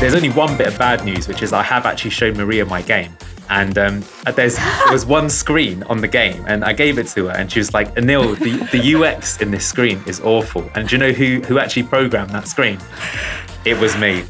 there's only one bit of bad news, which is I have actually shown Maria my game. And there was one screen on the game, and I gave it to her, and she was like, Anil, the UX in this screen is awful. And do you know who actually programmed that screen? It was me.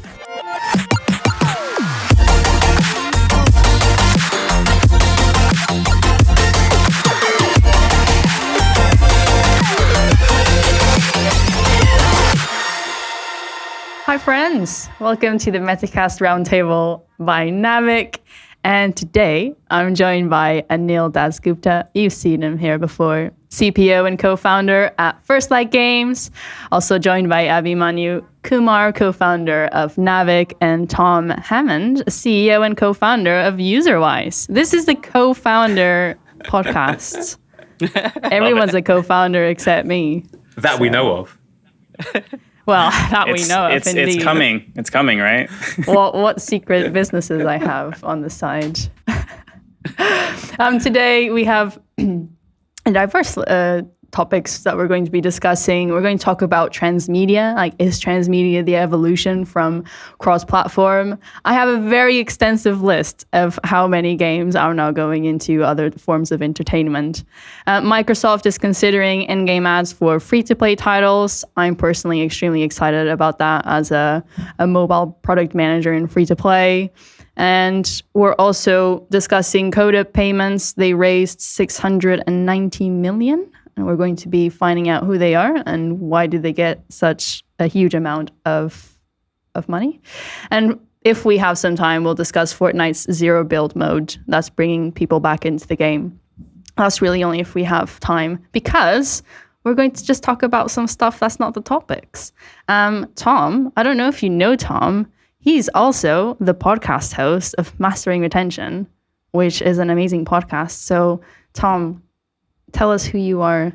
Hi friends, welcome to the Metacast Roundtable by Naavik. And today I'm joined by Anil Das-Gupta. You've seen him here before. CPO and co-founder at F2P Games. Also joined by Abhimanyu, Kumar, co-founder of Naavik, and Tom Hammond, CEO and co-founder of UserWise. This is the co-founder podcast. Everyone's a co-founder except me. That we know of. Well, we know of, indeed. It's coming. It's coming, right? What secret businesses I have on the side. Today we have diverse topics that we're going to be discussing. We're going to talk about transmedia. Like, is transmedia the evolution from cross-platform? I have a very extensive list of how many games are now going into other forms of entertainment. Microsoft is considering in-game ads for free-to-play titles. I'm personally extremely excited about that as a mobile product manager in free-to-play. And we're also discussing Coda Payments. They raised $690 million. And we're going to be finding out who they are and why did they get such a huge amount of money. And if we have some time, we'll discuss Fortnite's zero build mode. That's bringing people back into the game. That's really only if we have time, because we're going to just talk about some stuff that's not the topics. Tom, I don't know if you know Tom. He's also the podcast host of Mastering Retention, which is an amazing podcast. So, Tom, tell us who you are.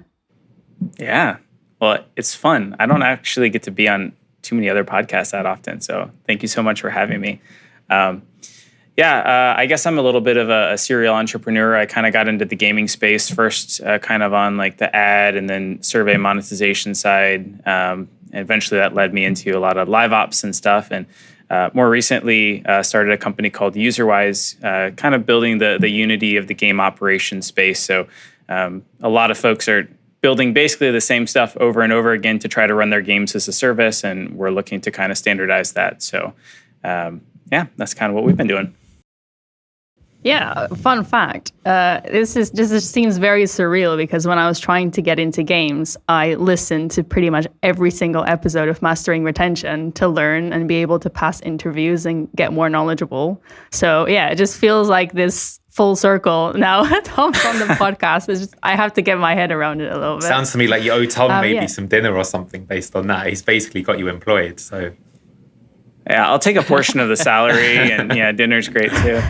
Yeah. Well, it's fun. I don't actually get to be on too many other podcasts that often. So thank you so much for having me. I guess I'm a little bit of a serial entrepreneur. I kind of got into the gaming space first, kind of on like the ad and then survey monetization side. And eventually that led me into a lot of live ops and stuff. And more recently, started a company called UserWise, kind of building the unity of the game operations space. So a lot of folks are building basically the same stuff over and over again to try to run their games as a service, and we're looking to kind of standardize that. So, that's kind of what we've been doing. Yeah, fun fact. This seems very surreal because when I was trying to get into games, I listened to pretty much every single episode of Mastering Retention to learn and be able to pass interviews and get more knowledgeable. So yeah, it just feels like this full circle now. Tom's on the podcast. It's just, I have to get my head around it a little bit. Sounds to me like you owe Tom maybe some dinner or something based on that. He's basically got you employed, so... Yeah, I'll take a portion of the salary, and dinner's great too.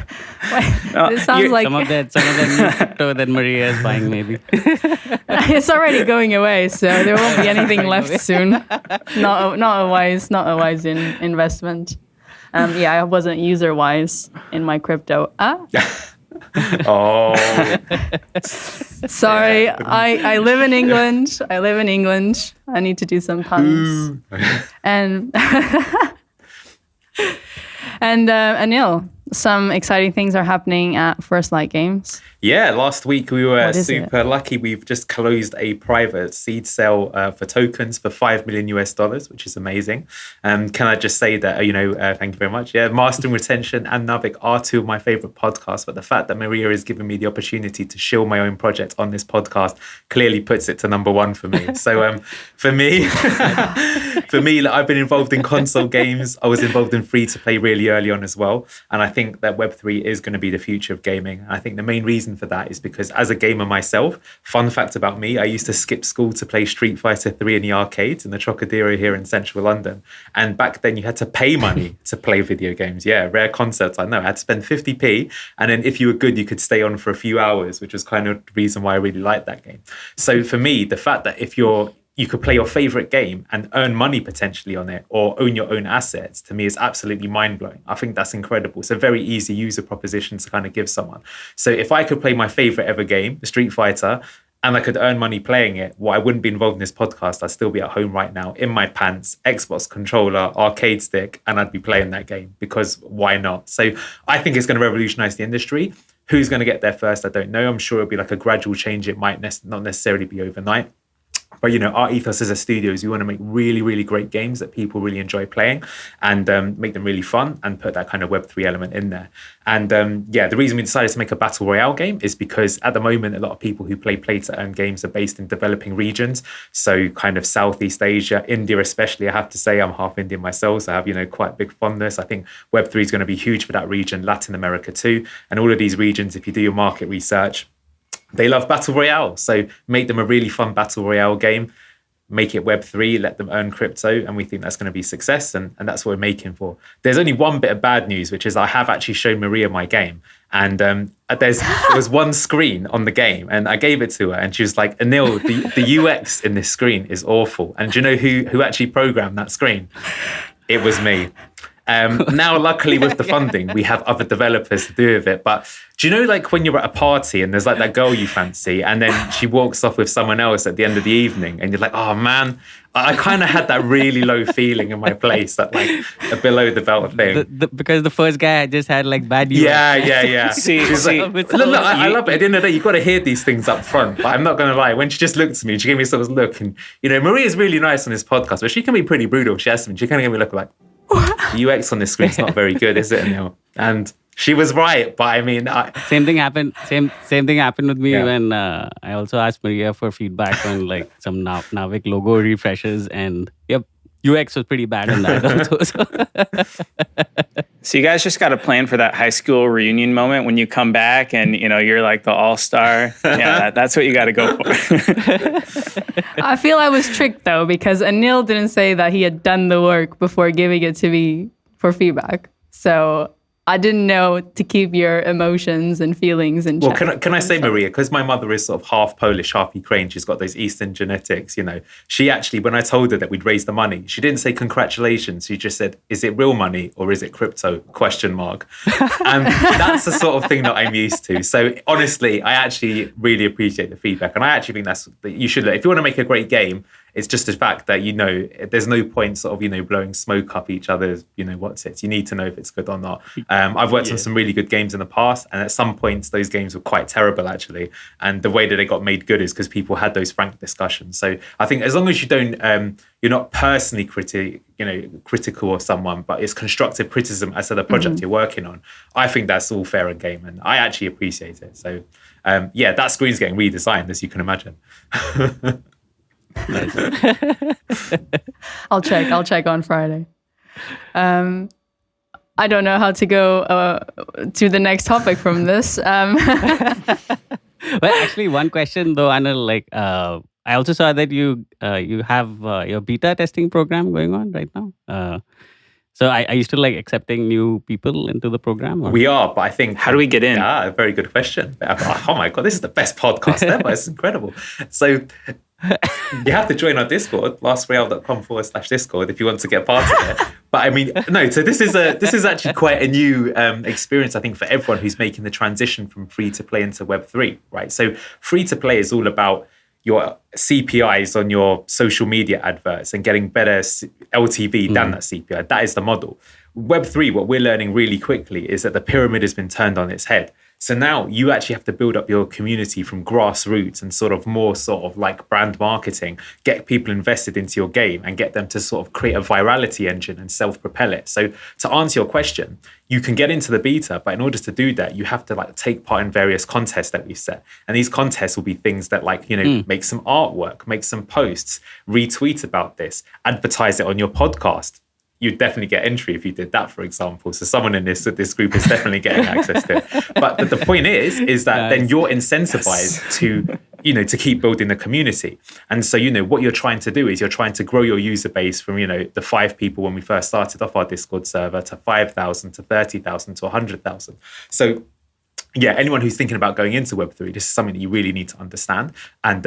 This sounds like some of that new crypto that Maria is buying, maybe. It's already going away, so there won't be anything left soon. Not a wise investment. I wasn't user wise in my crypto. Oh, sorry. I live in England. I need to do some puns. And Anil, some exciting things are happening at F2P Games. Yeah, last week we were super lucky. We've just closed a private seed sale for tokens for $5 million, which is amazing. Can I just say that, thank you very much. Yeah, Mastering Retention and Naavik are two of my favorite podcasts, but the fact that Maria has given me the opportunity to shill my own project on this podcast clearly puts it to number one for me. So for me, I've been involved in console games. I was involved in free-to-play really early on as well. And I think that Web3 is going to be the future of gaming. I think the main reason for that is because as a gamer myself, fun fact about me, I used to skip school to play Street Fighter 3 in the arcades in the Trocadero here in central London. And back then you had to pay money to play video games. Yeah, rare concept, I know. I had to spend 50p. And then if you were good, you could stay on for a few hours, which was kind of the reason why I really liked that game. So for me, the fact that if you could play your favorite game and earn money potentially on it or own your own assets, to me is absolutely mind-blowing. I think that's incredible. It's a very easy user proposition to kind of give someone. So if I could play my favorite ever game, Street Fighter, and I could earn money playing it, I wouldn't be involved in this podcast. I'd still be at home right now in my pants, Xbox controller, arcade stick, and I'd be playing that game because why not? So I think it's going to revolutionize the industry. Who's going to get there first? I don't know. I'm sure it'll be like a gradual change. It might not necessarily be overnight. But, our ethos as a studio is we want to make really, really great games that people really enjoy playing and make them really fun and put that kind of Web3 element in there. And the reason we decided to make a battle royale game is because at the moment, a lot of people who play to-earn games are based in developing regions. So kind of Southeast Asia, India especially, I have to say, I'm half Indian myself, so I have, quite big fondness. I think Web3 is going to be huge for that region, Latin America too. And all of these regions, if you do your market research, they love Battle Royale. So make them a really fun Battle Royale game, make it Web3, let them earn crypto. And we think that's going to be success. And that's what we're making for. There's only one bit of bad news, which is I have actually shown Maria my game. And there was one screen on the game and I gave it to her and she was like, Anil, the UX in this screen is awful. And do you know who actually programmed that screen? It was me. Now, luckily, with the funding, we have other developers to do with it. But do you know, like when you're at a party and there's like that girl you fancy and then she walks off with someone else at the end of the evening and you're like, oh man, I kind of had that really low feeling in my place, that like a below the belt thing. Because the first guy just had like bad UX. Yeah. Look, I love it. At the end of the day, you've got to hear these things up front. But I'm not going to lie. When she just looked at me, she gave me sort of look. And, Maria's really nice on this podcast, but she can be pretty brutal. She kind of gave me a look like, the UX on this screen's not very good, is it, Anil? And she was right, but I mean, same thing happened. Same thing happened with me when I also asked Maria for feedback on like some Naavik logo refreshes, and UX was pretty bad on that also. So you guys just got to plan for that high school reunion moment when you come back and, you're like the all-star. Yeah, that's what you got to go for. I feel I was tricked though, because Anil didn't say that he had done the work before giving it to me for feedback. So I didn't know to keep your emotions and feelings in check. Well, can I say, Maria, because my mother is sort of half Polish, half Ukrainian, she's got those Eastern genetics, She actually, when I told her that we'd raise the money, she didn't say congratulations. She just said, is it real money or is it crypto? ? And that's the sort of thing that I'm used to. So honestly, I actually really appreciate the feedback. And I actually think that you should, if you want to make a great game, it's just the fact that, there's no point sort of, blowing smoke up each other's, what's it. You need to know if it's good or not. I've worked on some really good games in the past. And at some points, those games were quite terrible, actually. And the way that they got made good is because people had those frank discussions. So I think as long as you don't, you're not personally critical of someone, but it's constructive criticism as to the project you're working on, I think that's all fair and game. And I actually appreciate it. So that screen's getting redesigned, as you can imagine. Nice. I'll check on Friday. I don't know how to go to the next topic from this. Well, actually, one question though, Anil, like I also saw that you have your beta testing program going on right now. So are you still like accepting new people into the program? Or? We are, but I think... How do we get in? Yeah, very good question. Oh my God, this is the best podcast ever. It's incredible. So you have to join our Discord, lastreal.com/Discord if you want to get part of it. But I mean, no, so this is actually quite a new experience, I think, for everyone who's making the transition from free to play into Web3, right? So free to play is all about your CPIs on your social media adverts and getting better LTV than that CPI. That is the model. Web3, what we're learning really quickly is that the pyramid has been turned on its head. So now you actually have to build up your community from grassroots and sort of like brand marketing, get people invested into your game and get them to sort of create a virality engine and self-propel it. So to answer your question, you can get into the beta, but in order to do that, you have to like take part in various contests that we've set. And these contests will be things that like, make some artwork, make some posts, retweet about this, advertise it on your podcast. You'd definitely get entry if you did that, for example. So someone in this group is definitely getting access to it. But the point is that then you're incentivized to keep building the community. And so, what you're trying to do is you're trying to grow your user base from, the 5 people when we first started off our Discord server to 5,000 to 30,000 to 100,000. So yeah, anyone who's thinking about going into Web3, this is something that you really need to understand. And,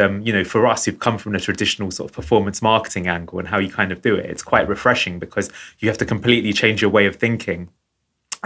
for us who've come from the traditional sort of performance marketing angle and how you kind of do it, it's quite refreshing because you have to completely change your way of thinking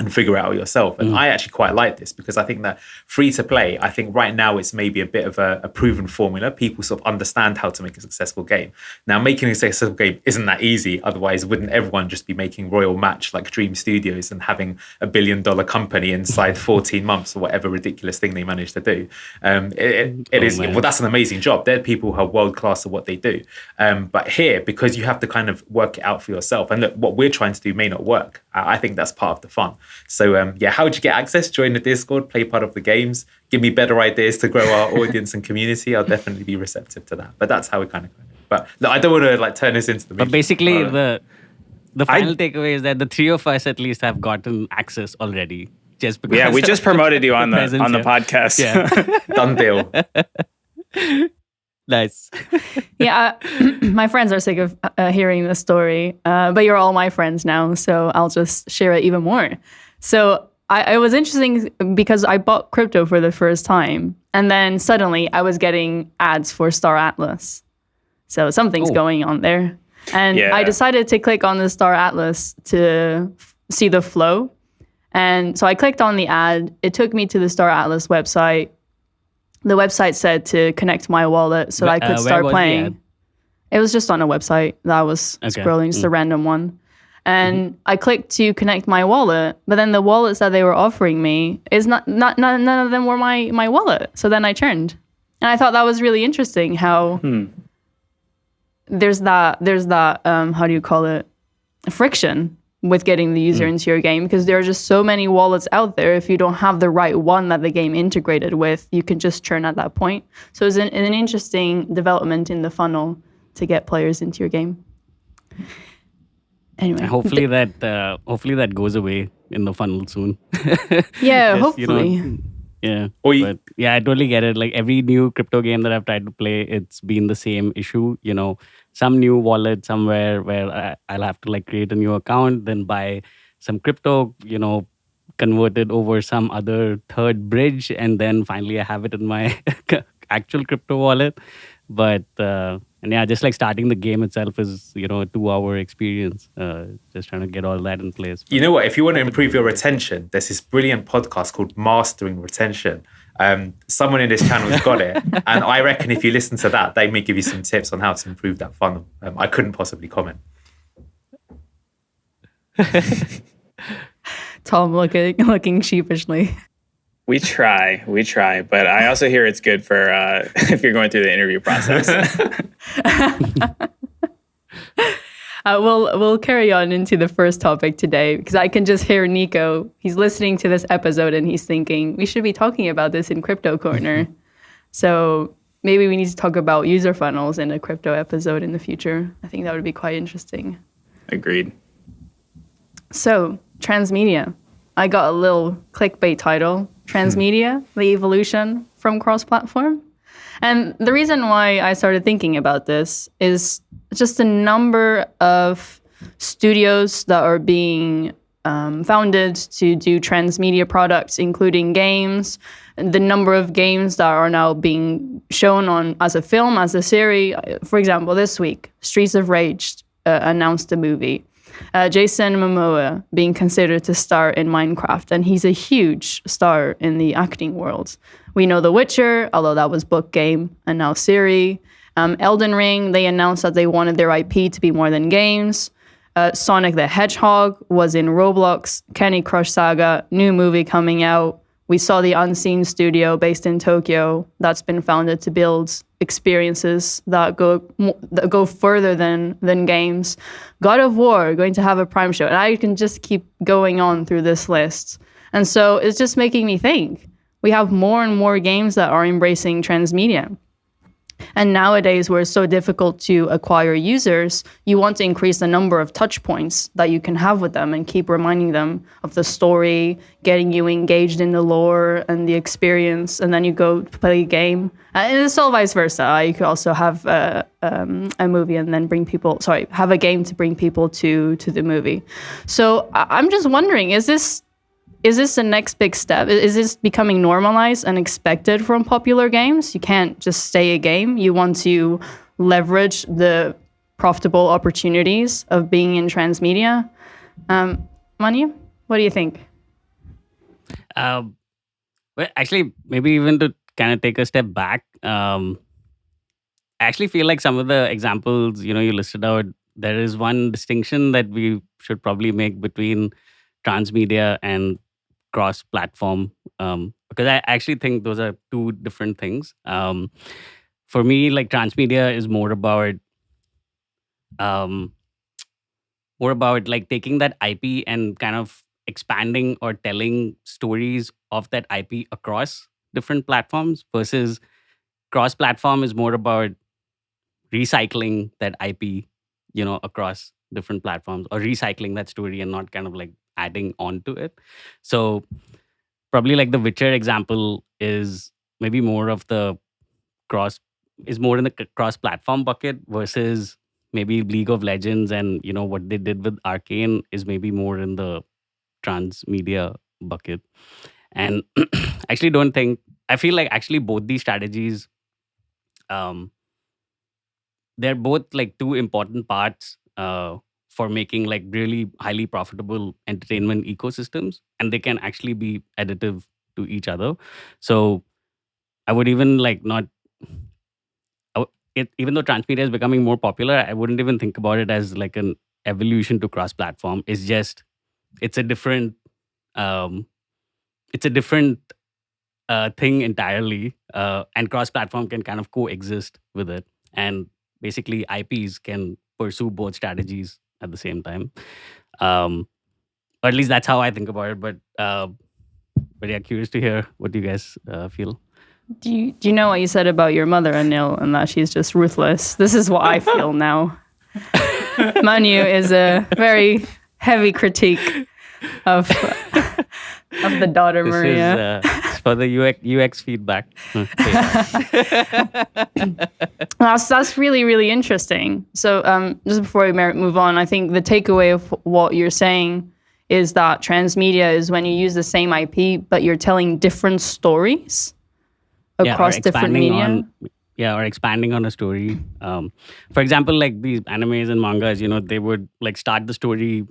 and figure it out yourself. And I actually quite like this because I think that free to play, I think right now it's maybe a bit of a proven formula. People sort of understand how to make a successful game. Now, making a successful game isn't that easy. Otherwise, wouldn't everyone just be making Royal Match like Dream Studios and having $1 billion company inside 14 months or whatever ridiculous thing they managed to do? Well, that's an amazing job. They're people who are world-class at what they do. But here, because you have to kind of work it out for yourself, and look, what we're trying to do may not work. I think that's part of the fun. So how would you get access? Join the Discord, play part of the games, give me better ideas to grow our audience and community. I'll definitely be receptive to that. But that's how we kind of. But look, I don't want to like turn this into the. But basically, the final takeaway is that the three of us at least have gotten access already. Just because we just promoted you on the podcast. Yeah. Done deal. Nice. Yeah, my friends are sick of hearing this story, but you're all my friends now, so I'll just share it even more. So it was interesting because I bought crypto for the first time, and then suddenly I was getting ads for Star Atlas. So something's going on there. And I decided to click on the Star Atlas to see the flow. And so I clicked on the ad. It took me to the Star Atlas website. The website said to connect my wallet so that I could start playing. It was just on a website that I was scrolling, just a random one. And I clicked to connect my wallet, but then the wallets that they were offering me is none of them were my wallet. So then I churned. And I thought that was really interesting how there's that how do you call it? Friction with getting the user into your game, because there are just so many wallets out there. If you don't have the right one that the game integrated with, you can just churn at that point. So it's an interesting development in the funnel to get players into your game. Anyway, hopefully that goes away in the funnel soon. Yeah, hopefully. I totally get it. Like every new crypto game that I've tried to play, it's been the same issue. Some new wallet somewhere where I'll have to like create a new account, then buy some crypto, convert it over some other third bridge, and then finally I have it in my actual crypto wallet. But just like starting the game itself is, a 2-hour experience. Just trying to get all that in place. You know what? If you want to improve your retention, there's this brilliant podcast called Mastering Retention. Someone in this channel has got it. And I reckon if you listen to that, they may give you some tips on how to improve that funnel. I couldn't possibly comment. Tom looking sheepishly. We try, but I also hear it's good for if you're going through the interview process. We'll carry on into the first topic today, because I can just hear Nico. He's listening to this episode and he's thinking, we should be talking about this in Crypto Corner. So maybe we need to talk about user funnels in a crypto episode in the future. I think that would be quite interesting. Agreed. So, Transmedia. I got a little clickbait title. Transmedia, the evolution from cross-platform. And the reason why I started thinking about this is just the number of studios that are being founded to do transmedia products, including games, and the number of games that are now being shown on as a film, as a series. For example, this week, Streets of Rage announced a movie. Jason Momoa being considered to star in Minecraft, and he's a huge star in the acting world. We know The Witcher, although that was book, game, and now series. Elden Ring, they announced that they wanted their IP to be more than games. Sonic the Hedgehog was in Roblox. Candy Crush Saga, new movie coming out. We saw the Unseen studio based in Tokyo that's been founded to build experiences that go further than games. God of War going to have a Prime show, and I can just keep going on through this list. And so it's just making me think. We have more and more games that are embracing transmedia. And nowadays, where it's so difficult to acquire users, you want to increase the number of touch points that you can have with them and keep reminding them of the story, getting you engaged in the lore and the experience, and then you go play a game. And it's all vice versa. You could also have a movie and then have a game to bring people to the movie. So I'm just wondering, is this the next big step? Is this becoming normalized and expected from popular games? You can't just stay a game. You want to leverage the profitable opportunities of being in transmedia. Manu, what do you think? Well, actually, maybe even to kind of take a step back, I actually feel like some of the examples, you listed out, there is one distinction that we should probably make between transmedia and cross-platform, because I actually think those are two different things. For me, like transmedia is um, more about like taking that IP and kind of expanding or telling stories of that IP across different platforms, versus cross-platform is more about recycling that IP, across different platforms, or recycling that story and not kind of like adding on to it. So probably like the Witcher example is maybe more of the cross more in the cross-platform bucket, versus maybe League of Legends and what they did with Arcane is maybe more in the transmedia bucket. And actually don't think I feel like actually both these strategies, um they're both like two important parts for making like really highly profitable entertainment ecosystems, and they can actually be additive to each other. So I would even like not even though transmedia is becoming more popular, I wouldn't even think about it as like an evolution to cross platform. It's just it's a different um it's a different thing entirely, and cross platform can kind of coexist with it, and basically IPs can pursue both strategies at the same time. Or at least that's how I think about it. But yeah, curious to hear what you guys feel. Do you know what you said about your mother, Anil, and that she's just ruthless? This is what I feel now. Manu is a very heavy critique of the daughter, This Maria. is for the UX feedback. That's really, really interesting. So just before we move on, I think the takeaway of what you're saying is that transmedia is when you use the same IP, but you're telling different stories across different media. Or expanding on a story. For example, like these animes and mangas, they would like start the story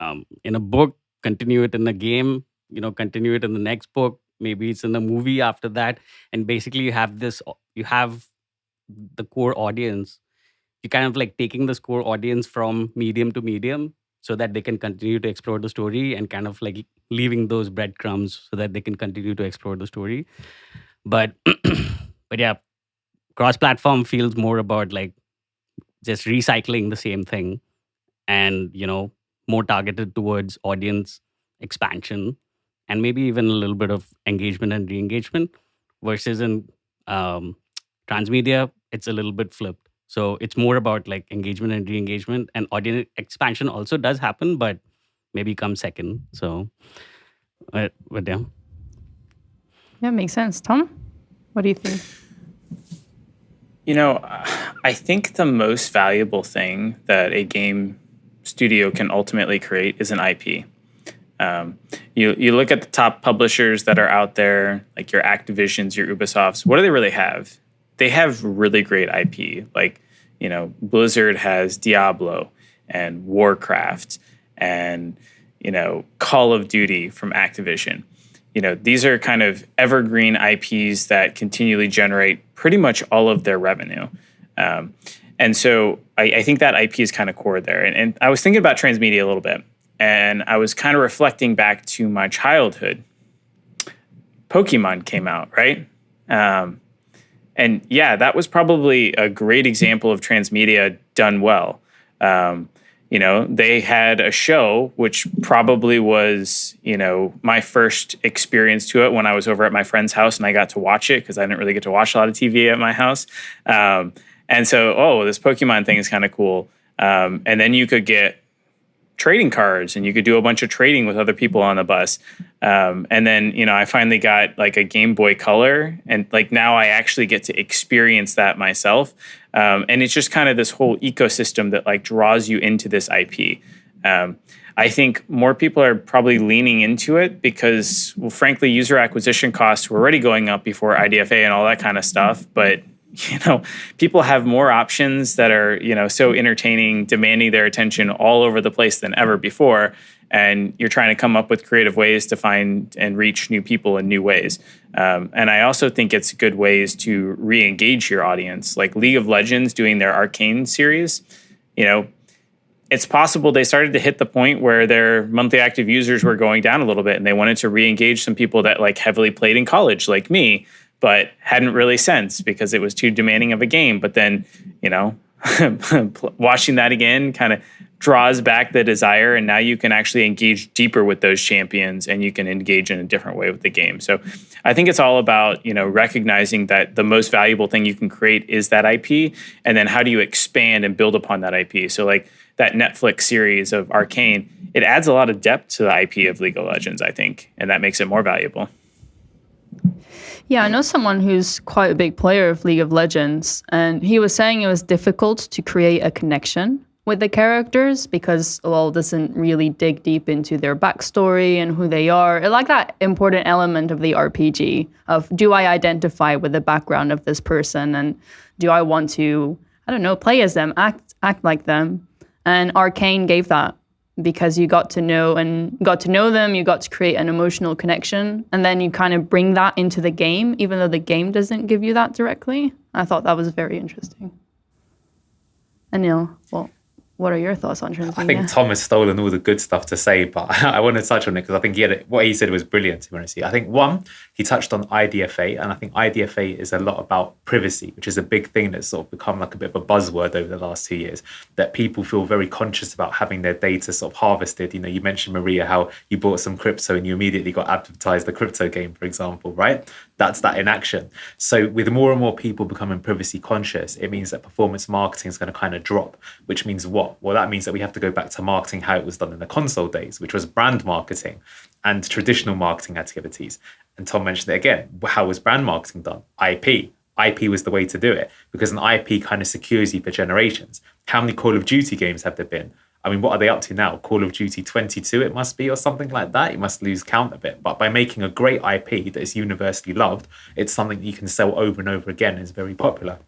in a book, continue it in the game, continue it in the next book. Maybe it's in the movie after that. And basically you have the core audience. You kind of like taking this core audience from medium to medium so that they can continue to explore the story, and kind of like leaving those breadcrumbs so that they can continue to explore the story. But but yeah, cross-platform feels more about like just recycling the same thing, and more targeted towards audience expansion, and maybe even a little bit of engagement and re-engagement, versus in transmedia it's a little bit flipped. So it's more about like engagement and re-engagement, and audience expansion also does happen, but maybe comes second. So but yeah. Yeah, makes sense. Tom, what do you think? I think the most valuable thing that a game studio can ultimately create is an IP. You look at the top publishers that are out there, like your Activisions, your Ubisofts. What do they really have? They have really great IP. Like, Blizzard has Diablo and Warcraft and, Call of Duty from Activision. These are kind of evergreen IPs that continually generate pretty much all of their revenue. And so I think that IP is kind of core there. And I was thinking about transmedia a little bit, and I was kind of reflecting back to my childhood. Pokemon came out, right? And yeah, that was probably a great example of transmedia done well. They had a show, which probably was, my first experience to it when I was over at my friend's house and I got to watch it, because I didn't really get to watch a lot of TV at my house. And so, this Pokemon thing is kind of cool. And then you could get trading cards and you could do a bunch of trading with other people on the bus. And then, I finally got like a Game Boy Color, and like now I actually get to experience that myself. And it's just kind of this whole ecosystem that like draws you into this IP. I think more people are probably leaning into it because, well, frankly, user acquisition costs were already going up before IDFA and all that kind of stuff. But, people have more options that are, so entertaining, demanding their attention all over the place than ever before. And you're trying to come up with creative ways to find and reach new people in new ways. And I also think it's good ways to re-engage your audience. Like League of Legends doing their Arcane series, it's possible they started to hit the point where their monthly active users were going down a little bit, and they wanted to re-engage some people that like heavily played in college, like me, but hadn't really since because it was too demanding of a game. But then, watching that again kind of draws back the desire, and now you can actually engage deeper with those champions, and you can engage in a different way with the game. So I think it's all about, recognizing that the most valuable thing you can create is that IP, and then how do you expand and build upon that IP? So like that Netflix series of Arcane, it adds a lot of depth to the IP of League of Legends, I think, and that makes it more valuable. Yeah, I know someone who's quite a big player of League of Legends, and he was saying it was difficult to create a connection with the characters because, well, it doesn't really dig deep into their backstory and who they are. Like that important element of the RPG of, do I identify with the background of this person, and do I want to, play as them, act like them? And Arcane gave that, because you got to know them, you got to create an emotional connection, and then you kind of bring that into the game, even though the game doesn't give you that directly. I thought that was very interesting. Anil, well, what are your thoughts on Transmedia? I think Tom has stolen all the good stuff to say, but I want to touch on it because I think what he said was brilliant, to be honest. I think, one, he touched on IDFA, and I think IDFA is a lot about privacy, which is a big thing that's sort of become like a bit of a buzzword over the last 2 years, that people feel very conscious about having their data sort of harvested. You mentioned, Maria, how you bought some crypto and you immediately got advertised the crypto game, for example, right? That's that in action. So with more and more people becoming privacy conscious, it means that performance marketing is going to kind of drop, which means what? Well, that means that we have to go back to marketing how it was done in the console days, which was brand marketing and traditional marketing activities. And Tom mentioned it again. How was brand marketing done? IP. IP was the way to do it, because an IP kind of secures you for generations. How many Call of Duty games have there been? I mean, what are they up to now? Call of Duty 22, it must be, or something like that. You must lose count a bit. But by making a great IP that is universally loved, it's something that you can sell over and over again and is very popular.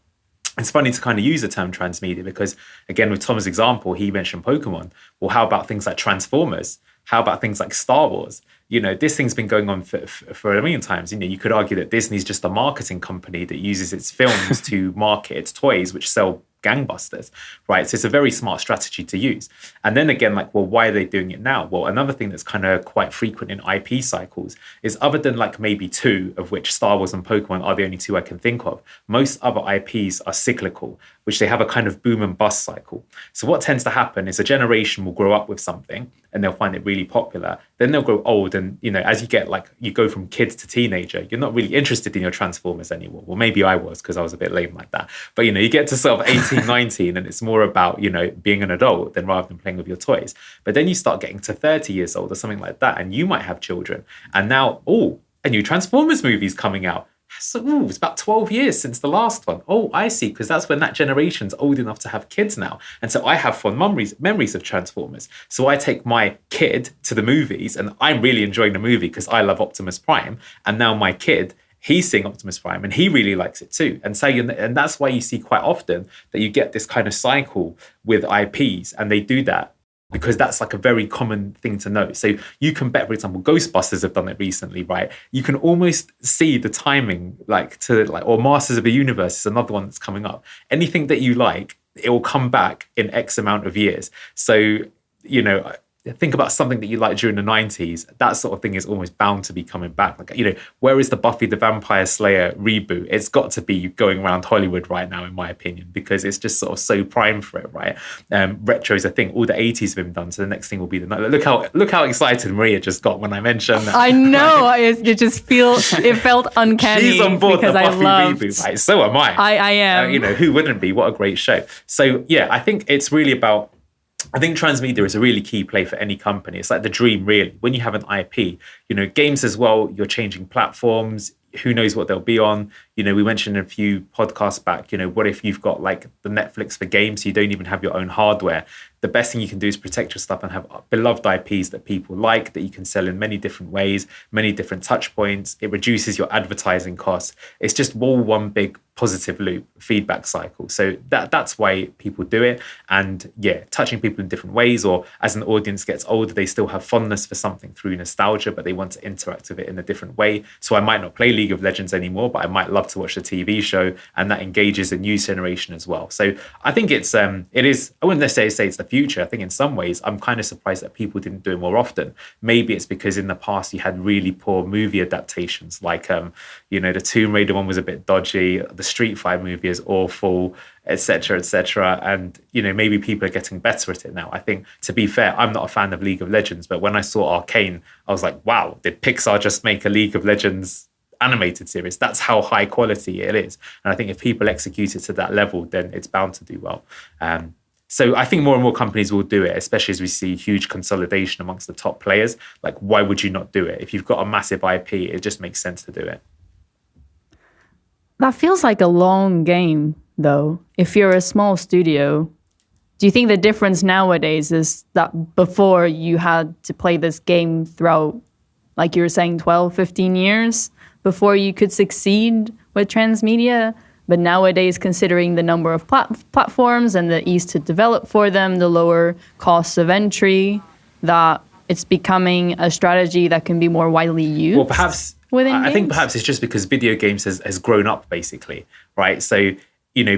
It's funny to kind of use the term transmedia because, again, with Tom's example, he mentioned Pokemon. Well, how about things like Transformers? How about things like Star Wars? This thing's been going on for a million times. You could argue that Disney's just a marketing company that uses its films to market its toys, which sell gangbusters, right? So it's a very smart strategy to use. And then again, why are they doing it now? Well, another thing that's kind of quite frequent in IP cycles is, other than maybe two, of which Star Wars and Pokemon are the only two I can think of, most other IPs are cyclical, which they have a kind of boom and bust cycle. So what tends to happen is a generation will grow up with something and they'll find it really popular. Then they'll grow old, and as you get you go from kid to teenager, you're not really interested in your Transformers anymore. Well, maybe I was, because I was a bit lame like that. But you get to sort of 18, 19, and it's more about being an adult than rather than playing with your toys. But then you start getting to 30 years old or something like that, and you might have children, and now a new Transformers movie's coming out. So, it's about 12 years since the last one. Oh, I see, because that's when that generation's old enough to have kids now. And so I have fond memories of Transformers. So I take my kid to the movies, and I'm really enjoying the movie because I love Optimus Prime. And now my kid, he's seeing Optimus Prime and he really likes it too. And so, and that's why you see quite often that you get this kind of cycle with IPs, and they do that because that's a very common thing to know. So you can bet, for example, Ghostbusters have done it recently, right? You can almost see the timing, or Masters of the Universe is another one that's coming up. Anything that you like, it will come back in X amount of years. So, think about something that you liked during the 90s. That sort of thing is almost bound to be coming back. Where is the Buffy the Vampire Slayer reboot? It's got to be going around Hollywood right now, in my opinion, because it's just sort of so prime for it, right? Retro is a thing. All the 80s have been done, so the next thing will be the... Look how excited Maria just got when I mentioned that. I know. It felt uncanny. She's on board the Buffy reboot, right? So am I. I am. Who wouldn't be? What a great show. So, yeah, I think it's really about... I think transmedia is a really key play for any company. It's like the dream, really. When you have an IP, games as well, you're changing platforms. Who knows what they'll be on? we mentioned a few podcasts back, what if you've got like the Netflix for games, so you don't even have your own hardware? The best thing you can do is protect your stuff and have beloved IPs that people like, that you can sell in many different ways, many different touch points. It reduces your advertising costs. It's just all one big positive loop feedback cycle. So that's why people do it. And yeah, touching people in different ways, or as an audience gets older, they still have fondness for something through nostalgia, but they want to interact with it in a different way. So I might not play League of Legends anymore, but I might love to watch the TV show, and that engages a new generation as well. So I think it is, I wouldn't necessarily say it's the future. I think in some ways, I'm kind of surprised that people didn't do it more often. Maybe it's because in the past you had really poor movie adaptations, like, the Tomb Raider one was a bit dodgy, the Street Fighter movie is awful, etc., etc. And, maybe people are getting better at it now. I think, to be fair, I'm not a fan of League of Legends, but when I saw Arcane, I was like, wow, did Pixar just make a League of Legends animated series? That's how high quality it is. And I think if people execute it to that level, then it's bound to do well. So I think more and more companies will do it, especially as we see huge consolidation amongst the top players. Like, why would you not do it? If you've got a massive IP, it just makes sense to do it. That feels like a long game, though. If you're a small studio, do you think the difference nowadays is that before you had to play this game throughout, like you were saying, 12, 15 years before you could succeed with Transmedia? But nowadays, considering the number of platforms and the ease to develop for them, the lower costs of entry, that it's becoming a strategy that can be more widely used. Well, perhaps I think perhaps it's just because video games has grown up, basically, right? So,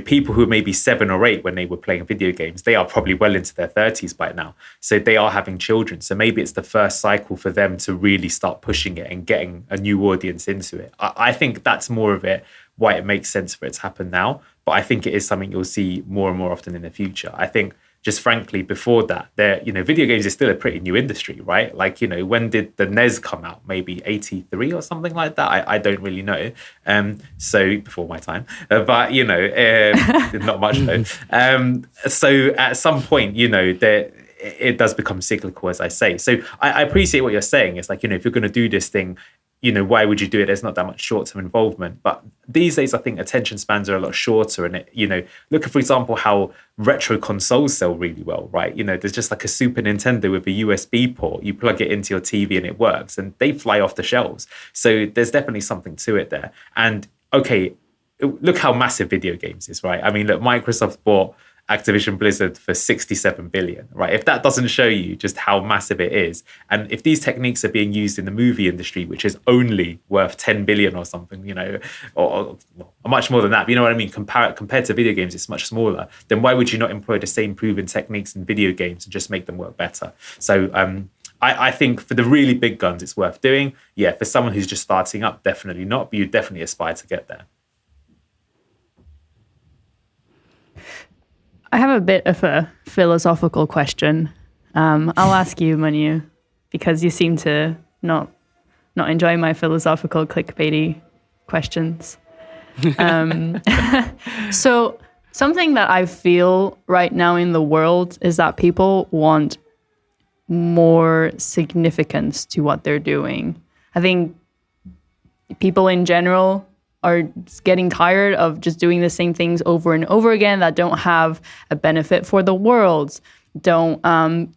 people who were maybe 7 or 8 when they were playing video games, they are probably well into their 30s by now. So they are having children. So maybe it's the first cycle for them to really start pushing it and getting a new audience into it. I think that's more of it, why it makes sense for it to happen now. But I think it is something you'll see more and more often in the future. I think, just frankly, before that, video games is still a pretty new industry, right? Like, when did the NES come out? Maybe 83 or something like that. I don't really know. So before my time, but not much though. So at some point, it does become cyclical, as I say. So I appreciate what you're saying. It's like, if you're going to do this thing, why would you do it? There's not that much short-term involvement. But these days, I think attention spans are a lot shorter. And, look at, for example, how retro consoles sell really well, right? There's just like a Super Nintendo with a USB port. You plug it into your TV and it works, and they fly off the shelves. So there's definitely something to it there. And, okay, look how massive video games is, right? I mean, look, Microsoft bought Activision Blizzard for 67 billion, right? If that doesn't show you just how massive it is, and if these techniques are being used in the movie industry, which is only worth 10 billion or something, or much more than that, but you know what I mean? Compared to video games, it's much smaller. Then why would you not employ the same proven techniques in video games and just make them work better? So I think for the really big guns, it's worth doing. Yeah, for someone who's just starting up, definitely not, but you definitely aspire to get there. I have a bit of a philosophical question. I'll ask you, Manu, because you seem to not enjoy my philosophical clickbaity questions. So something that I feel right now in the world is that people want more significance to what they're doing. I think people in general are getting tired of just doing the same things over and over again that don't have a benefit for the world, don't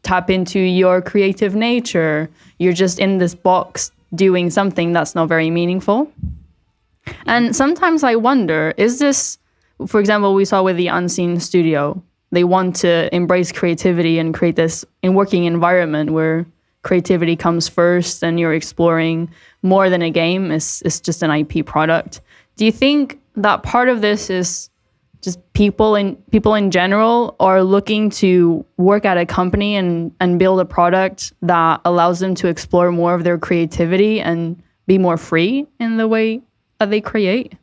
tap into your creative nature. You're just in this box doing something that's not very meaningful. And sometimes I wonder, is this, for example, we saw with the Unseen Studio, they want to embrace creativity and create this working environment where creativity comes first and you're exploring more than a game. It's just an IP product. Do you think that part of this is just people in general are looking to work at a company and build a product that allows them to explore more of their creativity and be more free in the way that they create?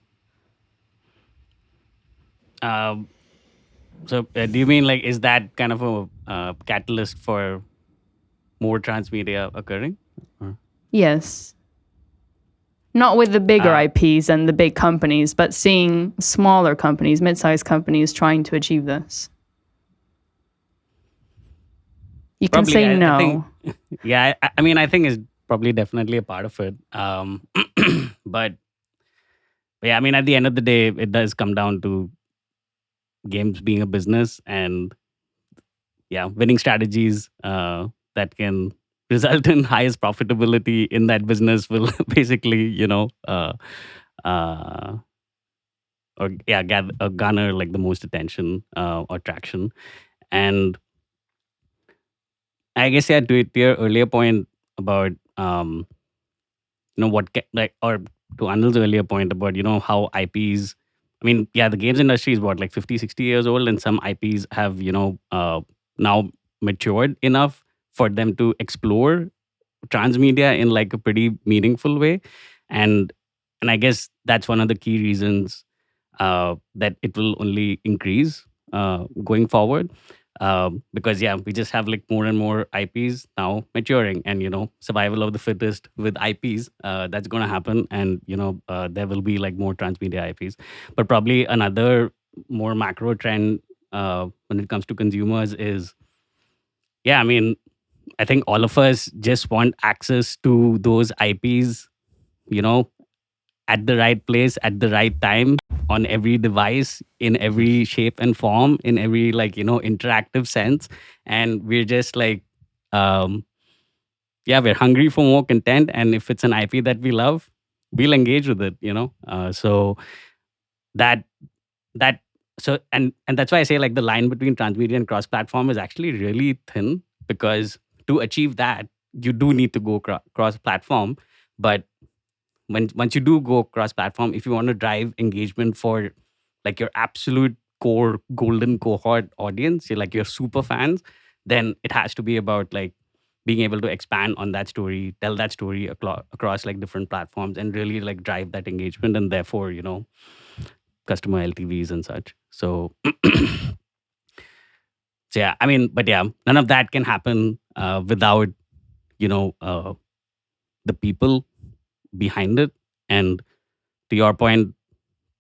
So do you mean like, is that kind of a catalyst for more transmedia occurring? Yes. Not with the bigger IPs and the big companies, but seeing smaller companies, mid-sized companies trying to achieve this. You can Probably, say no. I think, yeah, I mean, I think it's probably definitely a part of it. But yeah, I mean, at the end of the day, it does come down to games being a business, and winning strategies that can result in highest profitability in that business will basically, uh, garner like the most attention or traction. And I guess to your earlier point about or to Anil's earlier point about how IPs. I mean, the games industry is what, like 50, 60 years old, and some IPs have now matured enough for them to explore transmedia in like a pretty meaningful way, and I guess that's one of the key reasons that it will only increase going forward. Because we just have like more and more IPs now maturing, and survival of the fittest with IPs. That's going to happen, and there will be like more transmedia IPs. But probably another more macro trend when it comes to consumers is, I mean, I think all of us just want access to those IPs, at the right place, at the right time, on every device, in every shape and form, in every interactive sense. And we're just like, we're hungry for more content. And if it's an IP that we love, we'll engage with it, so that that so and that's why I say like the line between transmedia and cross-platform is actually really thin, because to achieve that, you do need to go cross-platform. But once you do go cross-platform, if you want to drive engagement for like your absolute core golden cohort audience, you're like your super fans, then it has to be about like being able to expand on that story, tell that story across like different platforms, and really like drive that engagement, and therefore customer LTVs and such. So I mean, but none of that can happen without the people behind it. And to your point,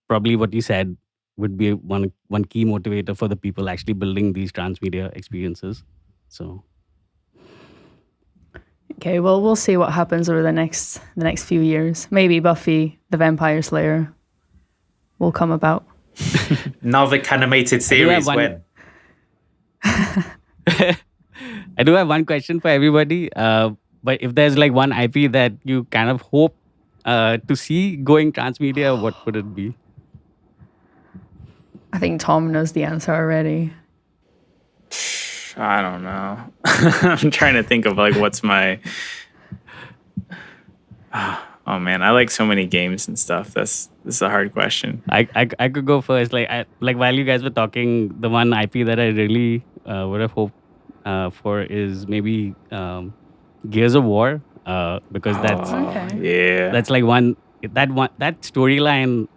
probably what you said would be one key motivator for the people actually building these transmedia experiences. So okay, well, we'll see what happens over the next few years. Maybe Buffy the Vampire Slayer will come about. Naavik animated series when? I do have one question for everybody. But if there's like one IP that you kind of hope to see going transmedia, what would it be? I think Tom knows the answer already. I don't know. I'm trying to think of like what's my. Oh man, I like so many games and stuff. This is a hard question. I could go first. Like while you guys were talking, the one IP that I really would have hoped for is maybe Gears of War, because that's like that storyline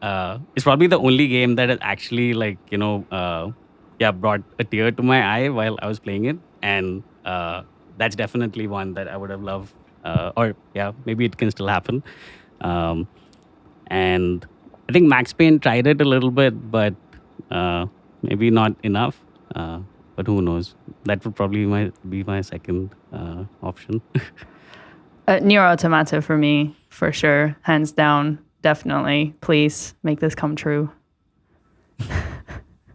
is probably the only game that has actually like brought a tear to my eye while I was playing it, and that's definitely one that I would have loved, or maybe it can still happen. And I think Max Payne tried it a little bit, but maybe not enough. But who knows? That would probably be my second option. Nier Automata for me, for sure, hands down, definitely. Please make this come true.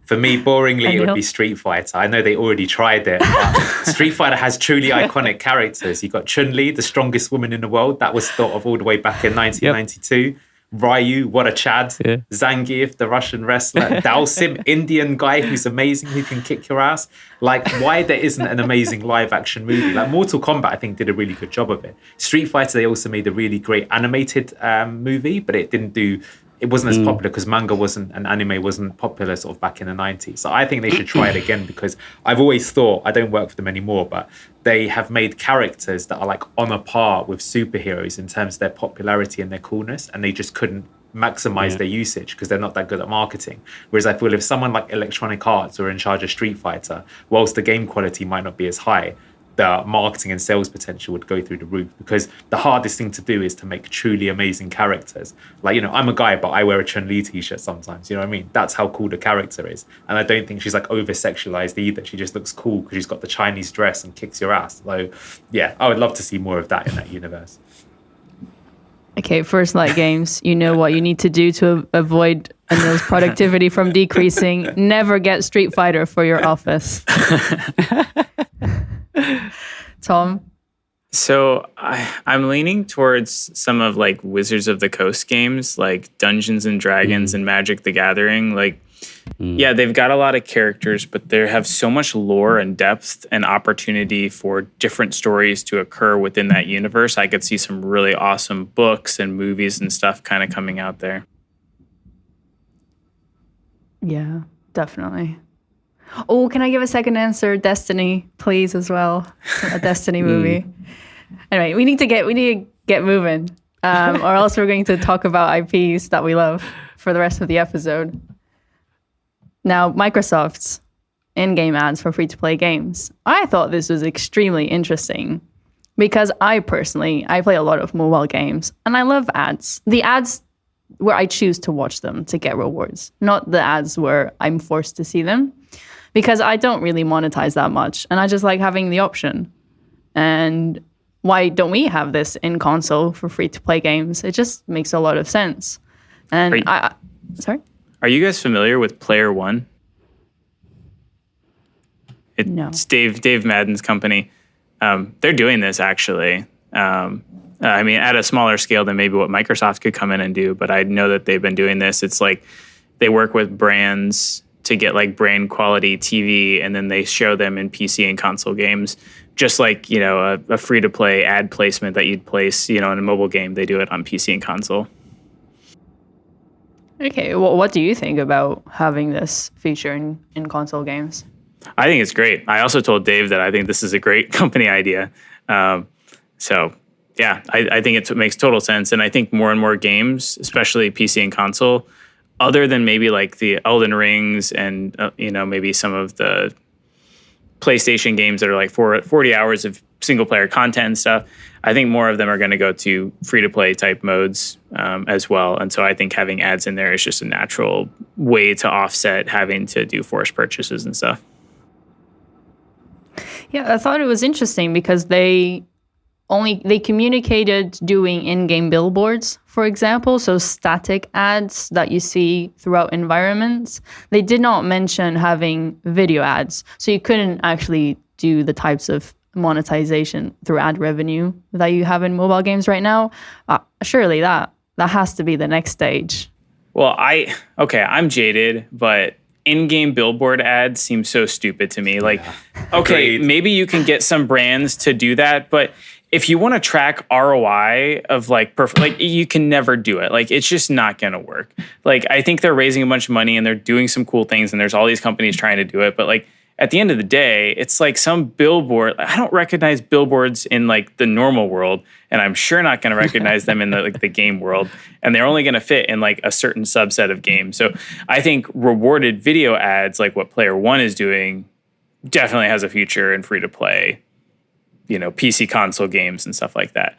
For me, boringly, it would be Street Fighter. I know they already tried it, but Street Fighter has truly iconic characters. You've got Chun-Li, the strongest woman in the world. That was thought of all the way back in 1992. Yep. Ryu, what a Chad. Yeah. Zangief, the Russian wrestler. Dalsim, Indian guy who's amazing, who can kick your ass. Like, why there isn't an amazing live action movie? Like, Mortal Kombat, I think, did a really good job of it. Street Fighter, they also made a really great animated movie, but it wasn't as popular because manga wasn't and anime wasn't popular sort of back in the 90s. So I think they should try it again, because I've always thought, I don't work for them anymore, but they have made characters that are like on a par with superheroes in terms of their popularity and their coolness, and they just couldn't maximize their usage because they're not that good at marketing. Whereas I feel if someone like Electronic Arts were in charge of Street Fighter, whilst the game quality might not be as high, the marketing and sales potential would go through the roof, because the hardest thing to do is to make truly amazing characters. Like, I'm a guy, but I wear a Chun-Li t-shirt sometimes, you know what I mean? That's how cool the character is. And I don't think she's like over-sexualized either. She just looks cool because she's got the Chinese dress and kicks your ass. So yeah, I would love to see more of that in that universe. Okay, First Light Games, you know what you need to do to avoid Anil's productivity from decreasing. Never get Street Fighter for your office. Tom? So I'm leaning towards some of like Wizards of the Coast games, like Dungeons and Dragons and Magic the Gathering. Like, yeah, they've got a lot of characters, but they have so much lore and depth and opportunity for different stories to occur within that universe. I could see some really awesome books and movies and stuff kind of coming out there. Yeah, definitely. Oh, can I give a second answer? Destiny, please, as well. A Destiny movie. Anyway, we need to get moving, or else we're going to talk about IPs that we love for the rest of the episode. Now, Microsoft's in-game ads for free-to-play games. I thought this was extremely interesting because I play a lot of mobile games, and I love ads. The ads where I choose to watch them to get rewards, not the ads where I'm forced to see them, because I don't really monetize that much, and I just like having the option. And why don't we have this in console for free-to-play games? It just makes a lot of sense. And sorry? Are you guys familiar with Player One? No. It's Dave Madden's company. They're doing this actually. I mean, at a smaller scale than maybe what Microsoft could come in and do, but I know that they've been doing this. It's like they work with brands to get like brand quality TV, and then they show them in PC and console games, just like, you know, a free-to-play ad placement that you'd place, you know, in a mobile game. They do it on PC and console. Okay, well, what do you think about having this feature in console games? I think it's great. I also told Dave that I think this is a great company idea. So, yeah, I think it makes total sense. And I think more and more games, especially PC and console, other than maybe like the Elden Rings and, you know, maybe some of the PlayStation games that are like 40 hours of single-player content and stuff, I think more of them are going to go to free-to-play type modes as well. And so I think having ads in there is just a natural way to offset having to do forced purchases and stuff. Yeah, I thought it was interesting because they communicated doing in-game billboards, for example, so static ads that you see throughout environments. They did not mention having video ads, so you couldn't actually do the types of monetization through ad revenue that you have in mobile games right now. Surely that has to be the next stage. Well, I'm jaded, but in-game billboard ads seem so stupid to me. Like, okay, maybe you can get some brands to do that, but if you want to track ROI of like you can never do it. Like, it's just not going to work. Like, I think they're raising a bunch of money and they're doing some cool things, and there's all these companies trying to do it, but like at the end of the day, it's like some billboard. I don't recognize billboards in like the normal world, and I'm sure not going to recognize them in the game world. And they're only going to fit in like a certain subset of games. So I think rewarded video ads, like what Player One is doing, definitely has a future in free to play, you know, PC console games and stuff like that.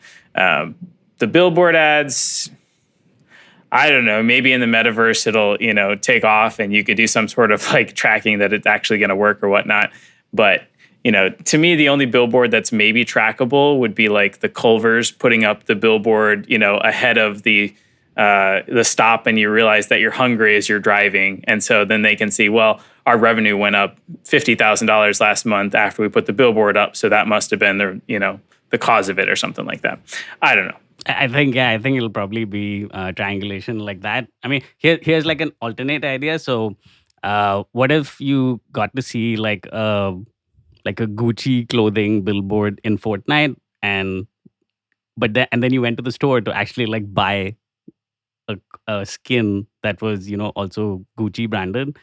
The billboard ads, I don't know, maybe in the metaverse it'll, you know, take off and you could do some sort of like tracking that it's actually going to work or whatnot. But, you know, to me, the only billboard that's maybe trackable would be like the Culvers putting up the billboard, you know, ahead of the stop, and you realize that you're hungry as you're driving. And so then they can see, well, our revenue went up $50,000 last month after we put the billboard up. So that must have been the cause of it or something like that. I don't know. I think it'll probably be triangulation like that. I mean, here's like an alternate idea. So, what if you got to see like a Gucci clothing billboard in Fortnite, and then you went to the store to actually like buy a skin that was, you know, also Gucci branded,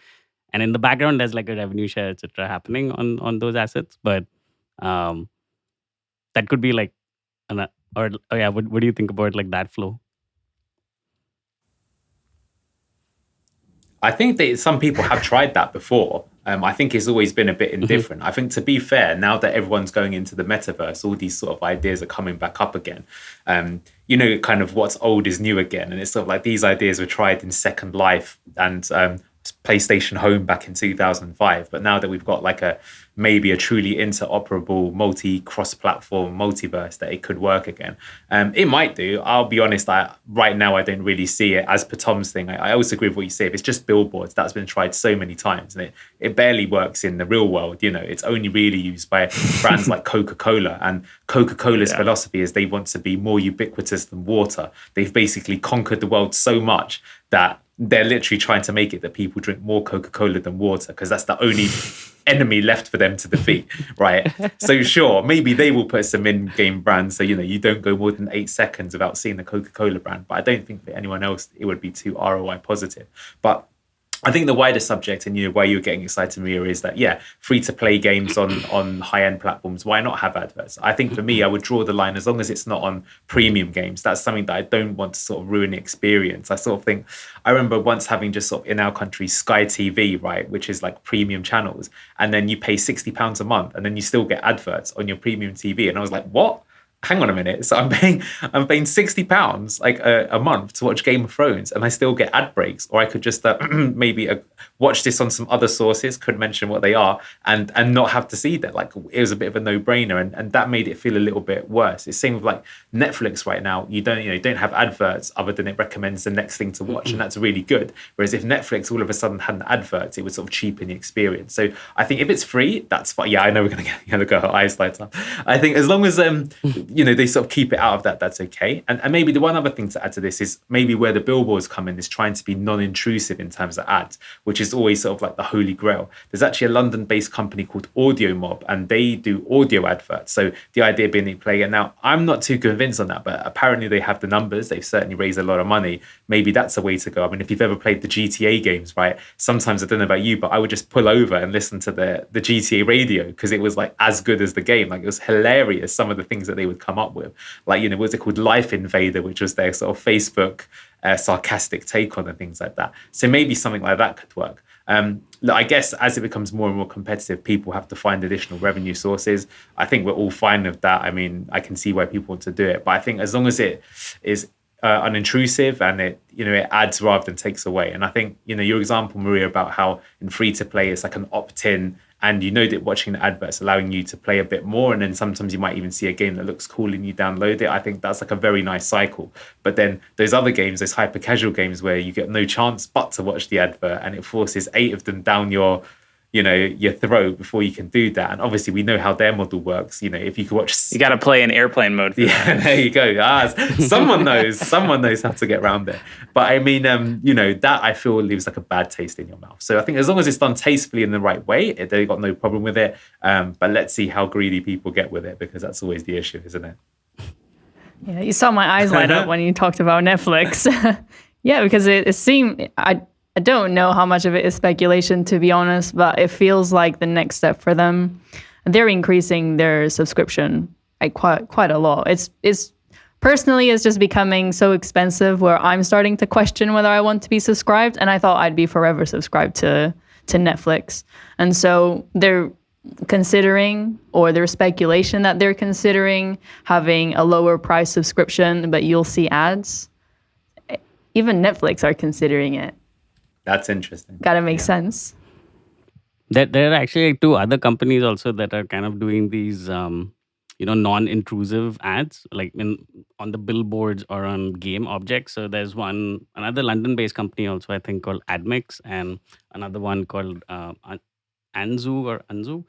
and in the background there's like a revenue share, etc., happening on those assets. But that could be like what do you think about like that flow? I think that some people have tried that before. I think it's always been a bit indifferent. I think, to be fair, now that everyone's going into the metaverse, all these sort of ideas are coming back up again. You know, kind of what's old is new again. And it's sort of like these ideas were tried in Second Life and PlayStation Home back in 2005. But now that we've got like maybe a truly interoperable, cross-platform multiverse, that it could work again. It might do. I'll be honest, right now I don't really see it. As per Tom's thing, I also agree with what you say. If it's just billboards, that's been tried so many times, and it barely works in the real world. It's only really used by brands like Coca-Cola, and Coca-Cola's philosophy is they want to be more ubiquitous than water. They've basically conquered the world so much that they're literally trying to make it that people drink more Coca-Cola than water, because that's the only enemy left for them to defeat, right? So sure, maybe they will put some in-game brands so you don't go more than 8 seconds without seeing the Coca-Cola brand. But I don't think for anyone else it would be too ROI positive. But I think the wider subject, and why you're getting excited, Maria, is that free-to-play games on high-end platforms, why not have adverts? I think for me, I would draw the line as long as it's not on premium games. That's something that I don't want to sort of ruin the experience. I sort of think, I remember once having just sort of in our country Sky TV, right, which is like premium channels, and then you pay £60 a month, and then you still get adverts on your premium TV, and I was like, what? Hang on a minute. So I'm paying £60 like a month to watch Game of Thrones, and I still get ad breaks. Or I could just maybe watch this on some other sources, couldn't mention what they are, and not have to see that. Like, it was a bit of a no-brainer, and that made it feel a little bit worse. It's same with like Netflix right now. You don't have adverts other than it recommends the next thing to watch, and that's really good. Whereas if Netflix all of a sudden had an advert, it would sort of cheapen the experience. So I think if it's free, that's fine. Yeah, I know we're gonna go our eyes light up. I think as long as they sort of keep it out of that, that's okay. And maybe the one other thing to add to this is maybe where the billboards come in is trying to be non-intrusive in terms of ads, which is always sort of like the holy grail. There's actually a London-based company called Audio Mob, and they do audio adverts. So the idea being they play it. Now, I'm not too convinced on that, but apparently they have the numbers. They've certainly raised a lot of money. Maybe that's a way to go. I mean, if you've ever played the GTA games, right? Sometimes, I don't know about you, but I would just pull over and listen to the GTA radio, because it was like as good as the game. Like, it was hilarious, some of the things that they would come up with. Like, what was it called? Life Invader, which was their sort of Facebook sarcastic take on and things like that. So maybe something like that could work. I guess as it becomes more and more competitive, people have to find additional revenue sources. I think we're all fine with that. I mean, I can see why people want to do it, but I think as long as it is unintrusive and it adds rather than takes away. And I think your example, Maria, about how in free to play it's like an opt-in, and that watching the adverts allowing you to play a bit more, and then sometimes you might even see a game that looks cool and you download it. I think that's like a very nice cycle. But then those other games, those hyper casual games where you get no chance but to watch the advert, and it forces 8 of them down your throat before you can do that. And obviously we know how their model works. If you could watch, you got to play in airplane mode for that. There you go. Someone knows how to get around it. But I mean, that I feel leaves like a bad taste in your mouth. So I think as long as it's done tastefully in the right way, they got no problem with it. But let's see how greedy people get with it, because that's always the issue, isn't it? Yeah, you saw my eyes light up when you talked about Netflix. Yeah, because it seemed, I don't know how much of it is speculation, to be honest, but it feels like the next step for them. They're increasing their subscription quite a lot. It's personally, it's just becoming so expensive where I'm starting to question whether I want to be subscribed. And I thought I'd be forever subscribed to Netflix. And so they're considering, or there's speculation that they're considering having a lower price subscription, but you'll see ads. Even Netflix are considering it. That's interesting. Gotta make sense. There are actually 2 other companies also that are kind of doing these, non-intrusive ads, like on the billboards or on game objects. So there's another London-based company also, I think, called AdMix, and another one called Anzu.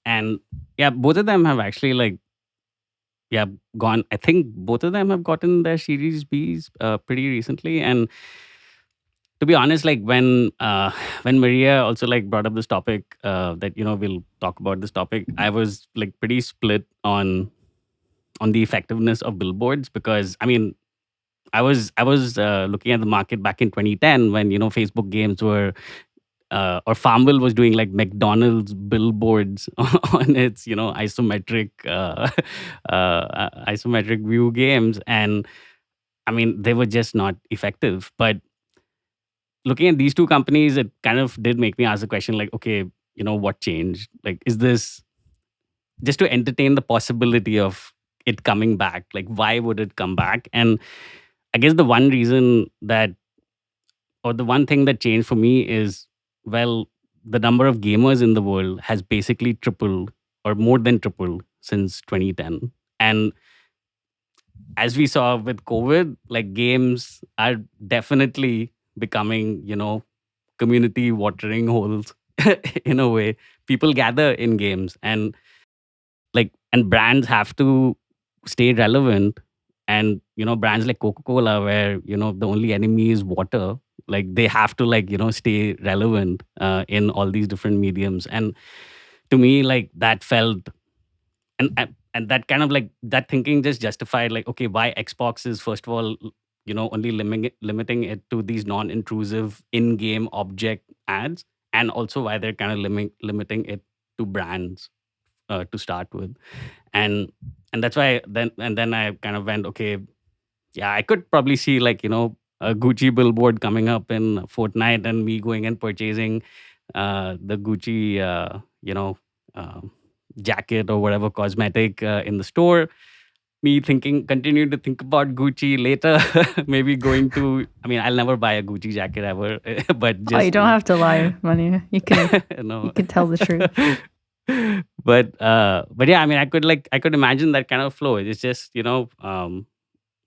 And yeah, both of them have actually gone. I think both of them have gotten their Series Bs pretty recently. And to be honest, like when Maria also brought up this topic that we'll talk about this topic, I was like pretty split on the effectiveness of billboards, because I mean, I was looking at the market back in 2010 when Facebook games were or Farmville was doing like McDonald's billboards on its isometric view games, and I mean they were just not effective. But looking at these 2 companies, it kind of did make me ask the question, like, okay, what changed? Like, is this just to entertain the possibility of it coming back? Like, why would it come back? And I guess the one reason that or the one thing that changed for me is, well, the number of gamers in the world has basically tripled or more than tripled since 2010. And as we saw with COVID, like games are definitely becoming, community watering holes in a way. People gather in games, and brands have to stay relevant. And brands like Coca-Cola, where the only enemy is water, like they have to stay relevant in all these different mediums. And to me, like that felt, and that kind of like that thinking just justified, like, okay, why Xbox is first of all only limiting it to these non-intrusive in-game object ads, and also why they're kind of limiting it to brands to start with. And that's why then I kind of went, okay, yeah, I could probably see like a Gucci billboard coming up in Fortnite, and me going and purchasing the Gucci uh, jacket or whatever cosmetic in the store. Me continue to think about Gucci later. Maybe going to, I mean, I'll never buy a Gucci jacket ever, but just you don't have to lie, Manu. You can you can tell the truth. But yeah, I mean, I could imagine that kind of flow. It's just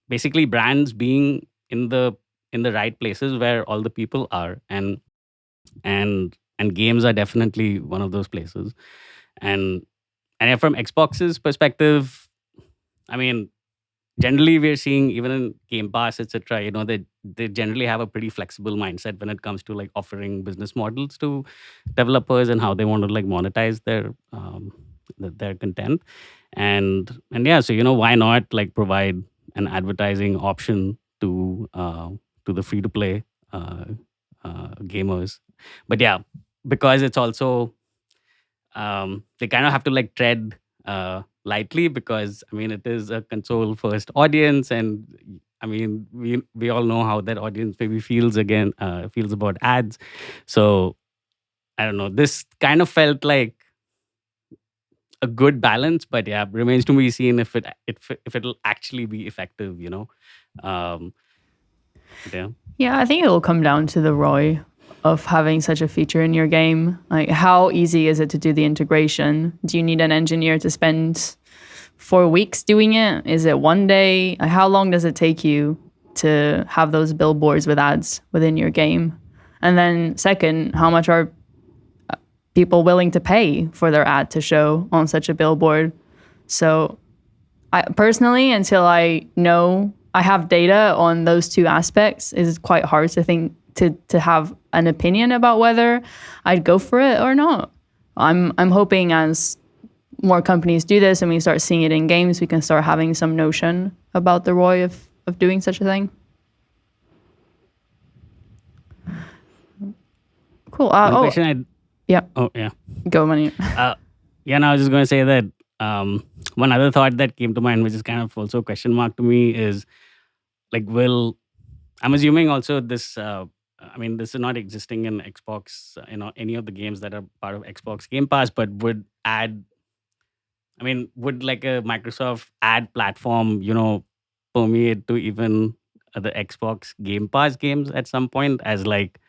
basically brands being in the right places where all the people are, and games are definitely one of those places. And from Xbox's perspective, I mean, generally we're seeing even in Game Pass, etc. They generally have a pretty flexible mindset when it comes to like offering business models to developers and how they want to like monetize their content. And yeah, so why not like provide an advertising option to the free to play gamers. But yeah, because it's also they kind of have to like tread lightly, because I mean it is a console first audience, and I mean we all know how that audience maybe feels about ads. So I don't know, this kind of felt like a good balance, but yeah, remains to be seen if it'll actually be effective. Um, yeah. Yeah, I think it will come down to the ROI of having such a feature in your game. Like, how easy is it to do the integration? Do you need an engineer to spend 4 weeks doing it? Is it one day? How long does it take you to have those billboards with ads within your game? And then second, how much are people willing to pay for their ad to show on such a billboard? So I personally, until I know I have data on those two aspects, it's quite hard to think to have an opinion about whether I'd go for it or not. I'm hoping as more companies do this and we start seeing it in games, we can start having some notion about the ROI of doing such a thing. Cool. One question yeah. Oh yeah. Go, Manu. Yeah, no, I was just going to say that one other thought that came to mind, which is kind of also a question mark to me, is like, I'm assuming also this, I mean, this is not existing in Xbox, any of the games that are part of Xbox Game Pass, but would like a Microsoft ad platform, permeate to even the Xbox Game Pass games at some point as like,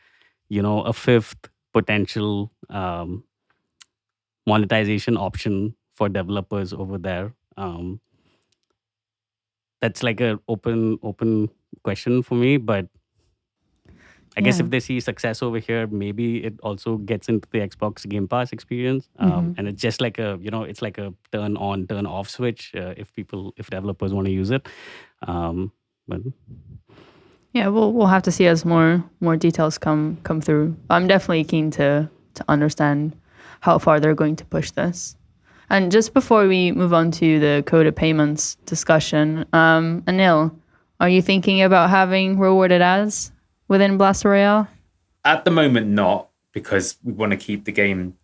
a fifth potential monetization option for developers over there? That's like a open question for me, but I guess if they see success over here, maybe it also gets into the Xbox Game Pass experience, and it's just like it's like a turn on, turn off switch if developers want to use it. But yeah, we'll have to see as more details come through. I'm definitely keen to understand how far they're going to push this. And just before we move on to the Coda Payments discussion, Anil, are you thinking about having rewarded ads within Blast Royale? At the moment, not, because we want to keep the game.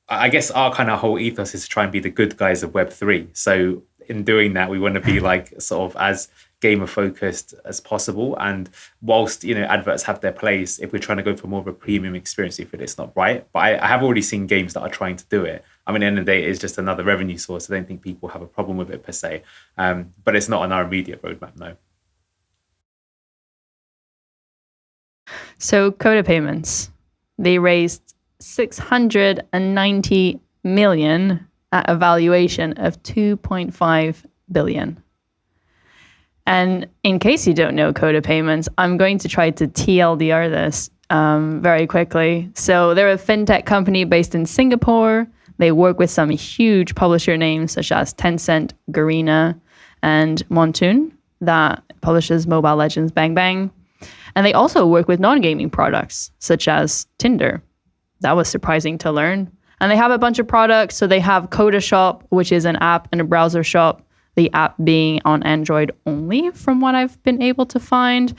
I guess our kind of whole ethos is to try and be the good guys of Web3. So in doing that, we want to be like sort of as gamer focused as possible. And whilst, adverts have their place, if we're trying to go for more of a premium experience, if it's not right. But I have already seen games that are trying to do it. I mean, at the end of the day, it's just another revenue source. I don't think people have a problem with it per se. But it's not on our immediate roadmap, no. So Coda Payments, they raised 690 million at a valuation of 2.5 billion. And in case you don't know Coda Payments, I'm going to try to TLDR this very quickly. So they're a fintech company based in Singapore. They work with some huge publisher names such as Tencent, Garena, and Montoon that publishes Mobile Legends Bang Bang. And they also work with non-gaming products such as Tinder. That was surprising to learn. And they have a bunch of products. So they have Coda Shop, which is an app and a browser shop. The app being on Android only, from what I've been able to find.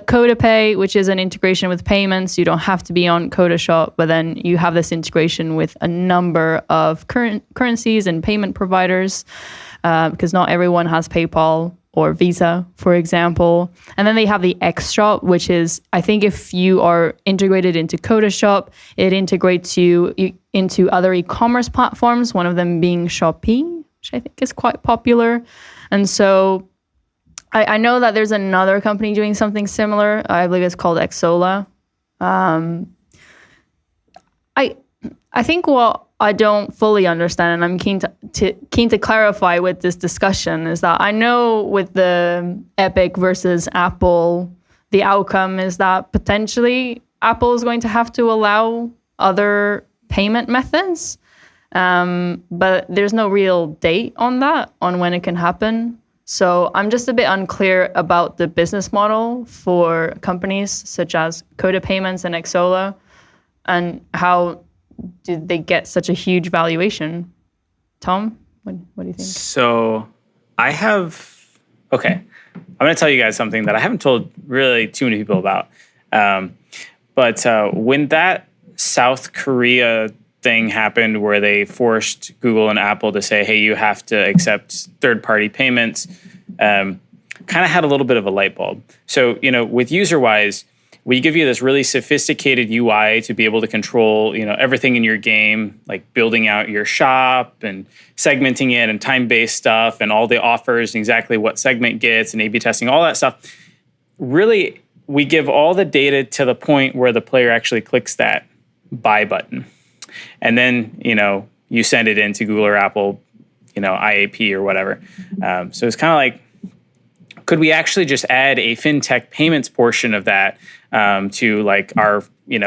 Coda Pay, which is an integration with payments. You don't have to be on Coda Shop, but then you have this integration with a number of currencies and payment providers, because not everyone has PayPal or Visa, for example. And then they have the X Shop, which is, I think if you are integrated into Coda Shop, it integrates you into other e-commerce platforms, one of them being Shopee, which I think is quite popular. And so I know that there's another company doing something similar. I believe it's called Xsola. I think what I don't fully understand, and I'm keen to clarify with this discussion, is that I know with the Epic versus Apple, the outcome is that potentially Apple is going to have to allow other payment methods. But there's no real date on that, on when it can happen. So I'm just a bit unclear about the business model for companies such as Coda Payments and Xsola, and how did they get such a huge valuation? Tom, what do you think? So I'm going to tell you guys something that I haven't told really too many people about. But when that South Korea thing happened where they forced Google and Apple to say, hey, you have to accept third-party payments, kind of had a little bit of a light bulb. So, with UserWise, we give you this really sophisticated UI to be able to control, everything in your game, like building out your shop and segmenting it and time-based stuff and all the offers and exactly what segment gets and A/B testing, all that stuff. Really, we give all the data to the point where the player actually clicks that buy button. And then, you send it into Google or Apple, IAP or whatever. So it's kind of like, could we actually just add a fintech payments portion of that to like our,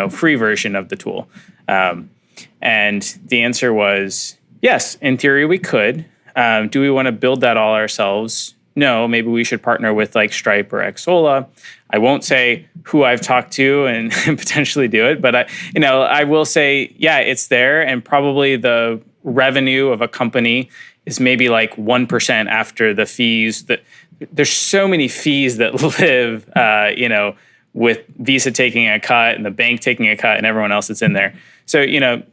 free version of the tool? And the answer was yes, in theory we could. Do we want to build that all ourselves? No, maybe we should partner with like Stripe or Xsola. I won't say who I've talked to and potentially do it, but I will say, yeah, it's there, and probably the revenue of a company is maybe like 1% after the fees. That there's so many fees that live, with Visa taking a cut and the bank taking a cut and everyone else that's in there. So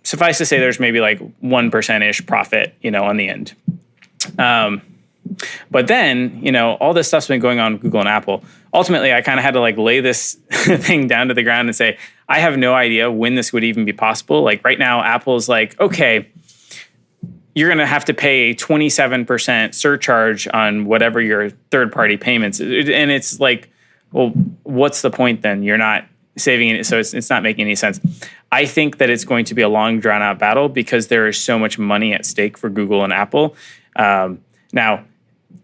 suffice to say, there's maybe like 1%-ish profit, on the end. But then, all this stuff's been going on with Google and Apple. Ultimately, I kind of had to like lay this thing down to the ground and say, I have no idea when this would even be possible. Like right now, Apple's like, okay, you're going to have to pay a 27% surcharge on whatever your third-party payments. And it's like, well, what's the point then? You're not saving it, so it's not making any sense. I think that it's going to be a long, drawn-out battle because there is so much money at stake for Google and Apple. Now,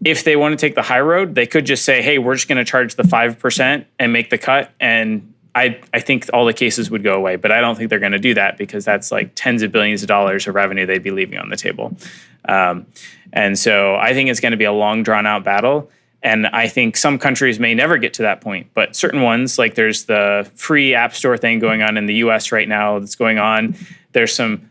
if they want to take the high road, they could just say, hey, we're just going to charge the 5% and make the cut. And I think all the cases would go away. But I don't think they're going to do that because that's like tens of billions of dollars of revenue they'd be leaving on the table. And so I think it's going to be a long, drawn-out battle. And I think some countries may never get to that point. But certain ones, like there's the free App Store thing going on in the US right now that's going on. There's some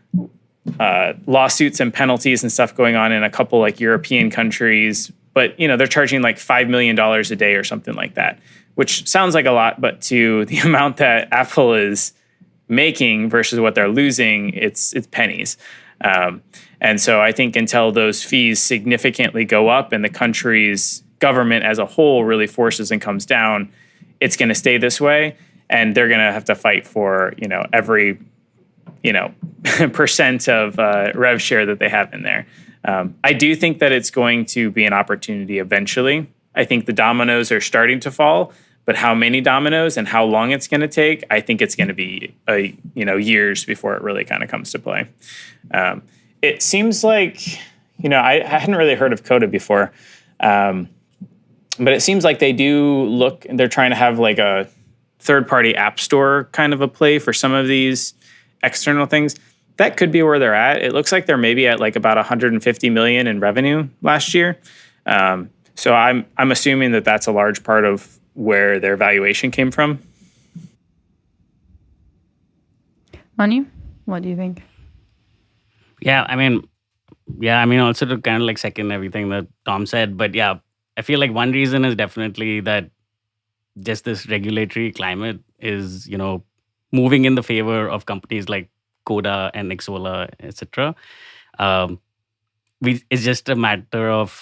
lawsuits and penalties and stuff going on in a couple like European countries, but they're charging like $5 million a day or something like that, which sounds like a lot, but to the amount that Apple is making versus what they're losing, it's pennies. And so I think until those fees significantly go up and the country's government as a whole really forces and comes down, it's going to stay this way, and they're going to have to fight for every percent of rev share that they have in there. I do think that it's going to be an opportunity eventually. I think the dominoes are starting to fall, But how many dominoes and how long it's going to take, I think it's going to be years before it really kind of comes to play. It seems like, I hadn't really heard of Coda before, but it seems like they do look, and they're trying to have like a third-party app store kind of a play for some of these external things. That could be where they're at. It looks like they're maybe at like about 150 million in revenue last year. So I'm assuming that that's a large part of where their valuation came from. Manu, what do you think? Yeah, I mean, also to kind of like second everything that Tom said, but yeah, I feel like one reason is definitely that just this regulatory climate is, moving in the favor of companies like Coda and Xsolla, etc. It's just a matter of,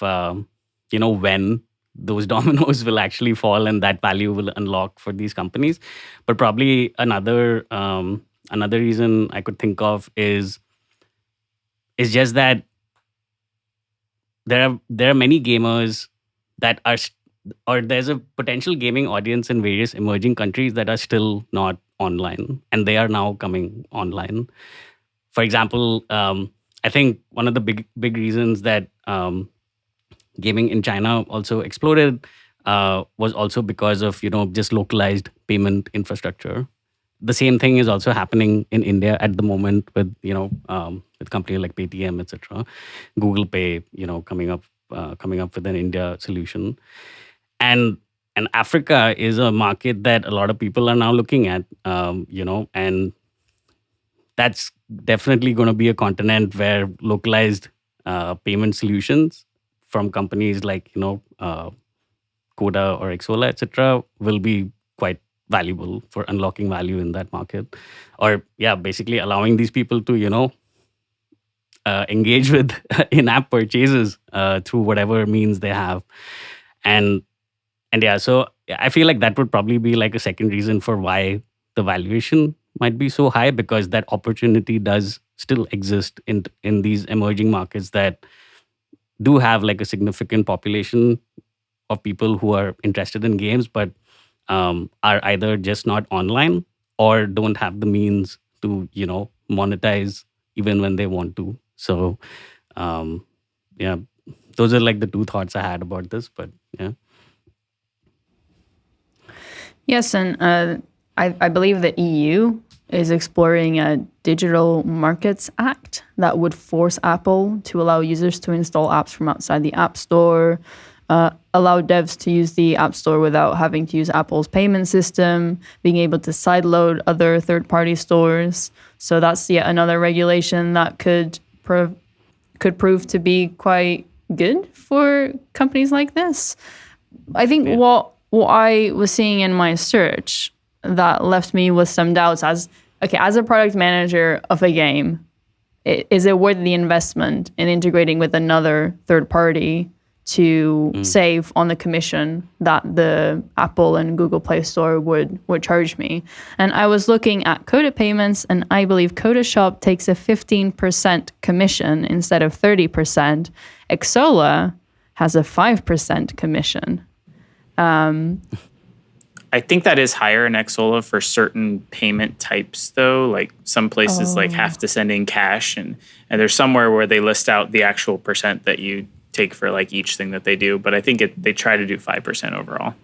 when those dominoes will actually fall and that value will unlock for these companies. But probably another reason I could think of is just that there are many gamers that are, or there's a potential gaming audience in various emerging countries that are still not online, and they are now coming online. For example, I think one of the big reasons that gaming in China also exploded was also because of just localized payment infrastructure. The same thing is also happening in India at the moment with with companies like Paytm, etc. Google Pay, coming up with an India solution, and Africa is a market that a lot of people are now looking at, and that's definitely going to be a continent where localized payment solutions from companies like Coda or Xsolla, etc., will be quite valuable for unlocking value in that market, or basically allowing these people to engage with in-app purchases through whatever means they have, and so I feel like that would probably be like a second reason for why the valuation might be so high, because that opportunity does still exist in these emerging markets that do have like a significant population of people who are interested in games, but are either just not online or don't have the means to monetize even when they want to. So those are like the two thoughts I had about this, but yeah. Yes, and I believe the EU is exploring a Digital Markets Act that would force Apple to allow users to install apps from outside the App Store, allow devs to use the App Store without having to use Apple's payment system, being able to sideload other third-party stores. So that's yet another regulation that could prove to be quite good for companies like this. I think what I was seeing in my search that left me with some doubts as a product manager of a game, is it worth the investment in integrating with another third party to save on the commission that the Apple and Google Play Store would charge me? And I was looking at Coda Payments, and I believe Coda Shop takes a 15% commission instead of 30%. Xsolla has a 5% commission. I think that is higher in Xsolla for certain payment types, though. Like some places like have to send in cash, and there's somewhere where they list out the actual percent that you take for like each thing that they do. But I think they try to do 5% overall.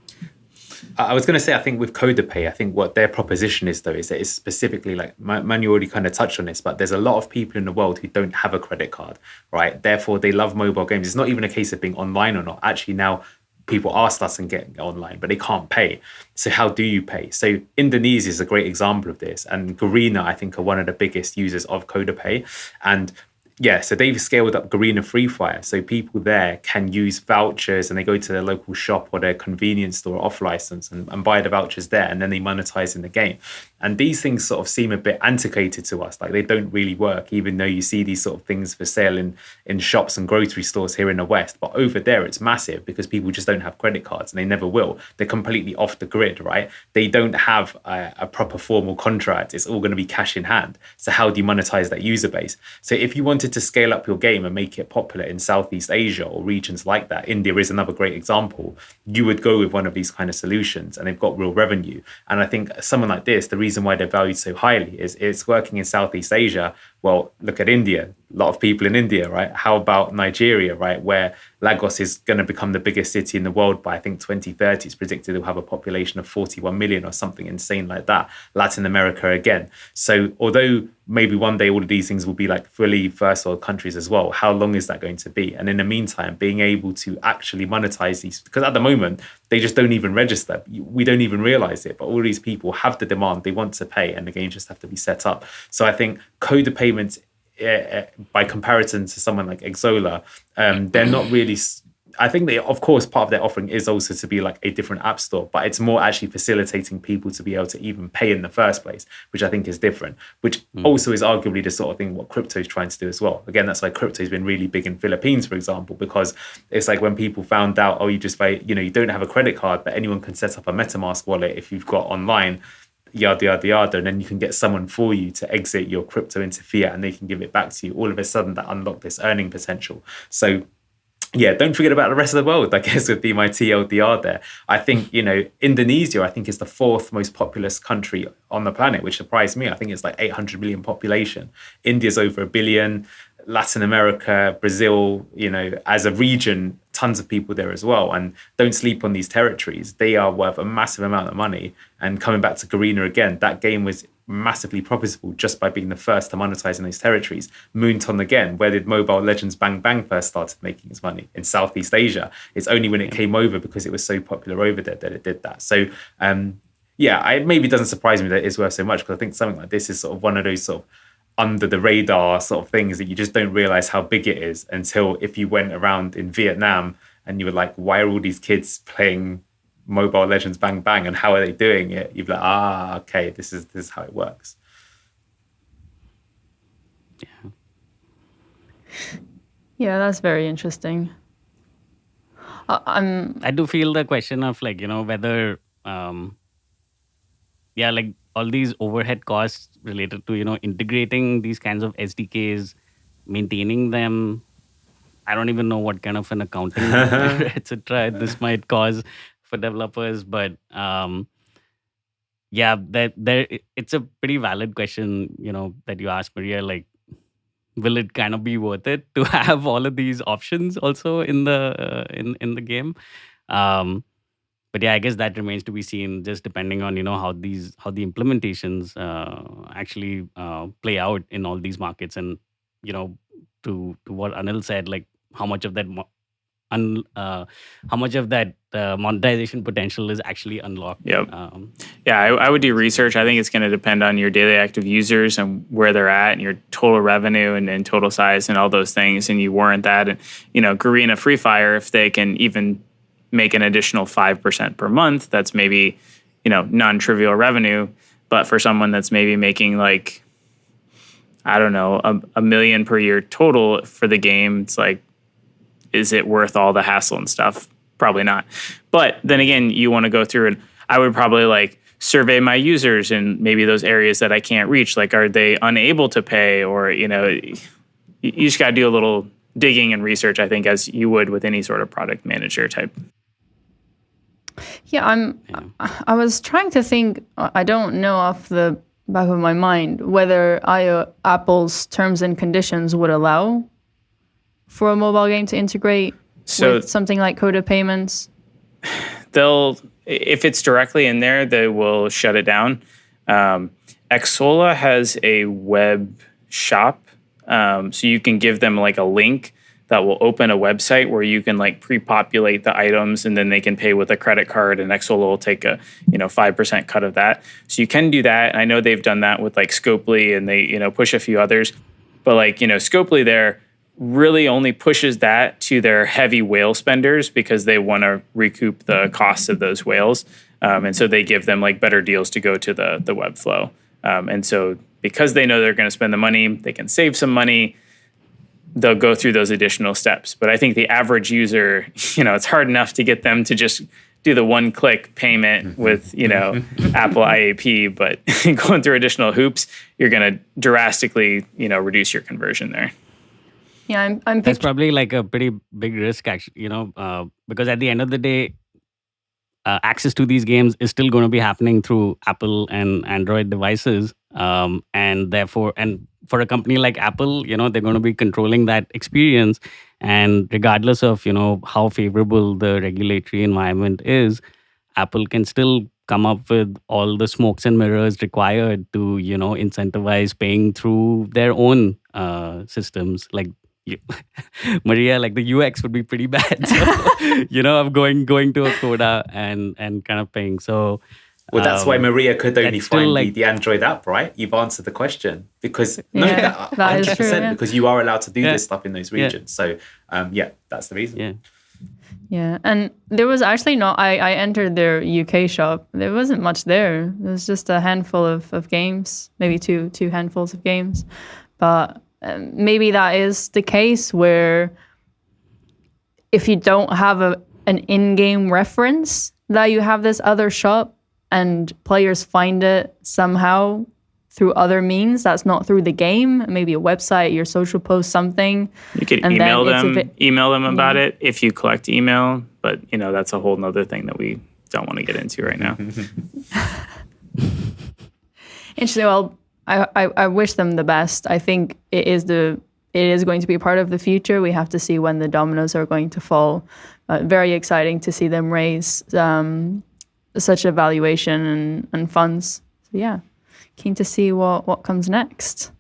I was going to say, I think with Coda Pay, I think what their proposition is, though, is that it's specifically like, Manu already kind of touched on this, but there's a lot of people in the world who don't have a credit card, right? Therefore, they love mobile games. It's not even a case of being online or not. Actually, now people ask us and get online, but they can't pay. So how do you pay? So Indonesia is a great example of this. And Garena, I think, are one of the biggest users of Coda Pay. And yeah, so they've scaled up Garena Free Fire. So people there can use vouchers, and they go to their local shop or their convenience store off license and buy the vouchers there, and then they monetize in the game. And these things sort of seem a bit antiquated to us. Like they don't really work, even though you see these sort of things for sale in shops and grocery stores here in the West. But over there, it's massive because people just don't have credit cards and they never will. They're completely off the grid, right? They don't have a proper formal contract. It's all going to be cash in hand. So how do you monetize that user base? So if you wanted to scale up your game and make it popular in Southeast Asia or regions like that, India is another great example, you would go with one of these kind of solutions and they've got real revenue. And I think someone like this, the reason why they're valued so highly is it's working in Southeast Asia. Well, look at India, a lot of people in India, right? How about Nigeria, right? Where Lagos is going to become the biggest city in the world by, I think, 2030. It's predicted it'll have a population of 41 million or something insane like that. Latin America again. So although maybe one day all of these things will be like fully first world countries as well, how long is that going to be? And in the meantime, being able to actually monetize these, because at the moment, they just don't even register. We don't even realize it, but all these people have the demand, they want to pay, and the games just have to be set up. So I think Coda Payments, by comparison to someone like Exola, they're not really... I think they, of course, part of their offering is also to be like a different app store, but it's more actually facilitating people to be able to even pay in the first place, which I think is different, which also is arguably the sort of thing what crypto is trying to do as well. Again, that's why crypto has been really big in Philippines, for example, because it's like when people found out, oh, you just pay, you don't have a credit card, but anyone can set up a MetaMask wallet if you've got online, yada, yada, yada, and then you can get someone for you to exit your crypto into fiat and they can give it back to you. All of a sudden that unlocked this earning potential. So yeah, don't forget about the rest of the world, I guess, would be my TLDR there. I think, Indonesia, I think, is the fourth most populous country on the planet, which surprised me. I think it's like 800 million population. India's over 1 billion. Latin America, Brazil, as a region, tons of people there as well. And don't sleep on these territories. They are worth a massive amount of money. And coming back to Garena again, that game was massively profitable just by being the first to monetize in those territories. Moonton again, where did Mobile Legends Bang Bang first started making its money? In Southeast Asia. It's only when it came over because it was so popular over there that it did that. So it maybe doesn't surprise me that it's worth so much, because I think something like this is sort of one of those sort of under the radar sort of things that you just don't realize how big it is until if you went around in Vietnam and you were like, why are all these kids playing Mobile Legends Bang Bang and how are they doing it? You'd be like, okay, this is how it works. Yeah, that's very interesting. I do feel the question of whether all these overhead costs related to integrating these kinds of SDKs, maintaining them. I don't even know what kind of an accounting etc. this might cause for developers, but it's a pretty valid question, that you asked, Maria. Like, will it kind of be worth it to have all of these options also in the in the game? But yeah, I guess that remains to be seen, just depending on how the implementations actually play out in all these markets, and to what Anil said, like how much of that monetization potential is actually unlocked. Yep. I would do research. I think it's going to depend on your daily active users and where they're at and your total revenue and total size and all those things, and you warrant that. And Garena Free Fire, if they can even make an additional 5% per month, that's maybe, non-trivial revenue. But for someone that's maybe making like, I don't know, $1 million per year total for the game, it's like, is it worth all the hassle and stuff? Probably not. But then again, you want to go through and I would probably like survey my users in maybe those areas that I can't reach. Like, are they unable to pay? Or, you just got to do a little digging and research, I think, as you would with any sort of product manager type. Yeah, I was trying to think. I don't know off the back of my mind whether Apple's terms and conditions would allow for a mobile game to integrate with something like Coda Payments. If it's directly in there, they will shut it down. Exola has a web shop, so you can give them like a link that will open a website where you can like pre-populate the items, and then they can pay with a credit card, and Exola will take a 5% cut of that. So you can do that. I know they've done that with like Scopely, and they push a few others. But like Scopely, there really only pushes that to their heavy whale spenders because they want to recoup the costs of those whales. And so they give them like better deals to go to the web flow. And so because they know they're going to spend the money, they can save some money, they'll go through those additional steps. But I think the average user, it's hard enough to get them to just do the one-click payment with, Apple IAP, but going through additional hoops, you're going to drastically, reduce your conversion there. Yeah, That's probably like a pretty big risk, actually, because at the end of the day, access to these games is still going to be happening through Apple and Android devices. And therefore, and for a company like Apple, they're going to be controlling that experience. And regardless of, how favorable the regulatory environment is, Apple can still come up with all the smokes and mirrors required to, incentivize paying through their own systems. Like, Maria, like the UX would be pretty bad. So, I'm going to a Coda and kind of paying. So, well, that's why Maria could only find the Android app, right? You've answered the question because that 100%, is true, yeah. because you are allowed to do this stuff in those regions. So, that's the reason. Yeah, and there was actually I entered their UK shop. There wasn't much there. There was just a handful of games, maybe two handfuls of games, but. Maybe that is the case where if you don't have an in-game reference that you have this other shop and players find it somehow through other means that's not through the game, maybe a website, your social post, something. You could email them about it if you collect email, but that's a whole nother thing that we don't want to get into right now. Interesting. Well, I wish them the best. I think it is going to be part of the future. We have to see when the dominoes are going to fall. Very exciting to see them raise such a valuation and funds. So yeah, keen to see what comes next.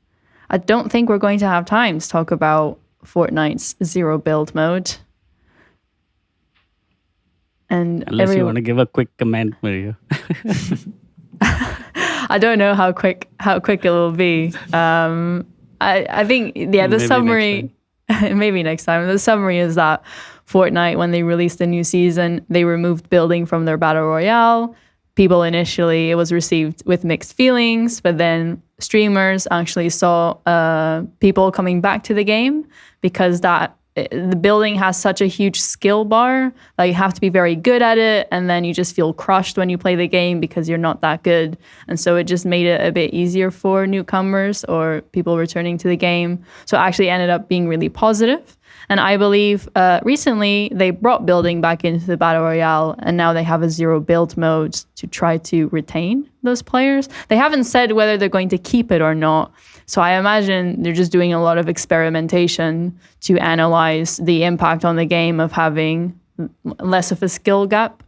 I don't think we're going to have time to talk about Fortnite's zero build mode. And unless you want to give a quick comment, Maria. I don't know how quick it will be. I think the maybe summary maybe next time. The summary is that Fortnite, when they released the new season, they removed building from their battle royale. People initially, it was received with mixed feelings, but then streamers actually saw people coming back to the game because the building has such a huge skill bar that you have to be very good at it, and then you just feel crushed when you play the game because you're not that good. And so it just made it a bit easier for newcomers or people returning to the game. So it actually ended up being really positive. And I believe recently they brought building back into the Battle Royale, and now they have a zero build mode to try to retain those players. They haven't said whether they're going to keep it or not. So I imagine they're just doing a lot of experimentation to analyze the impact on the game of having less of a skill gap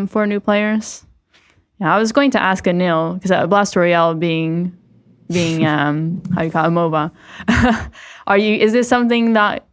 for new players. Yeah, I was going to ask Anil, because Blast Royale being how you call it, MOBA. Is this something that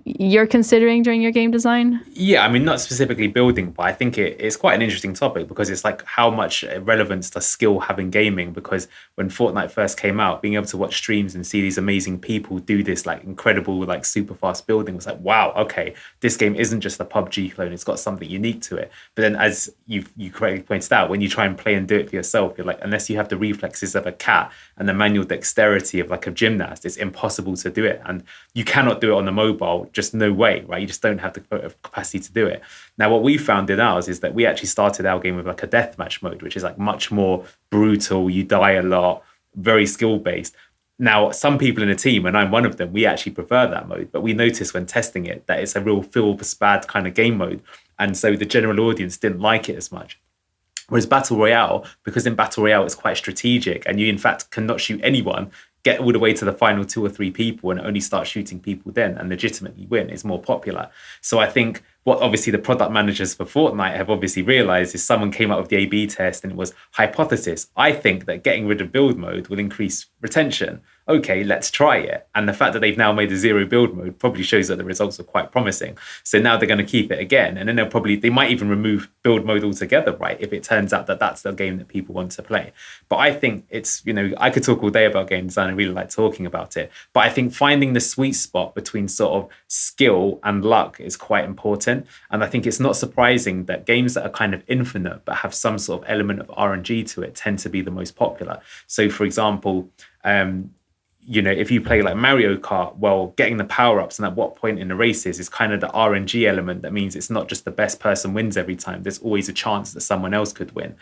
you're considering during your game design? Yeah, I mean, not specifically building, but I think it's quite an interesting topic because it's like how much relevance does skill have in gaming? Because when Fortnite first came out, being able to watch streams and see these amazing people do this like incredible, like super fast building was like, wow, okay, this game isn't just a PUBG clone, it's got something unique to it. But then as you correctly pointed out, when you try and play and do it for yourself, you're like, unless you have the reflexes of a cat and the manual dexterity of like a gymnast, it's impossible to do it. And you cannot do it on the mobile, just no way, right? You just don't have the capacity to do it. Now, what we found in ours is that we actually started our game with like a deathmatch mode, which is like much more brutal. You die a lot, very skill based. Now, some people in the team, and I'm one of them, we actually prefer that mode, but we noticed when testing it that it's a real feel bad kind of game mode. And so the general audience didn't like it as much. Whereas Battle Royale, because in Battle Royale it's quite strategic and you in fact cannot shoot anyone, get all the way to the final 2 or 3 people and only start shooting people then and legitimately win, is more popular. So I think what obviously the product managers for Fortnite have obviously realized is someone came up with the A/B test and it was hypothesis. I think that getting rid of build mode will increase retention. okay, let's try it. And the fact that they've now made a zero build mode probably shows that the results are quite promising. So now they're going to keep it again. And then they might even remove build mode altogether, right? If it turns out that that's the game that people want to play. But I think it's, I could talk all day about game design. I really like talking about it. But I think finding the sweet spot between sort of skill and luck is quite important. And I think it's not surprising that games that are kind of infinite but have some sort of element of RNG to it tend to be the most popular. So for example, if you play like Mario Kart, well, getting the power-ups and at what point in the races is kind of the RNG element. That means it's not just the best person wins every time. There's always a chance that someone else could win.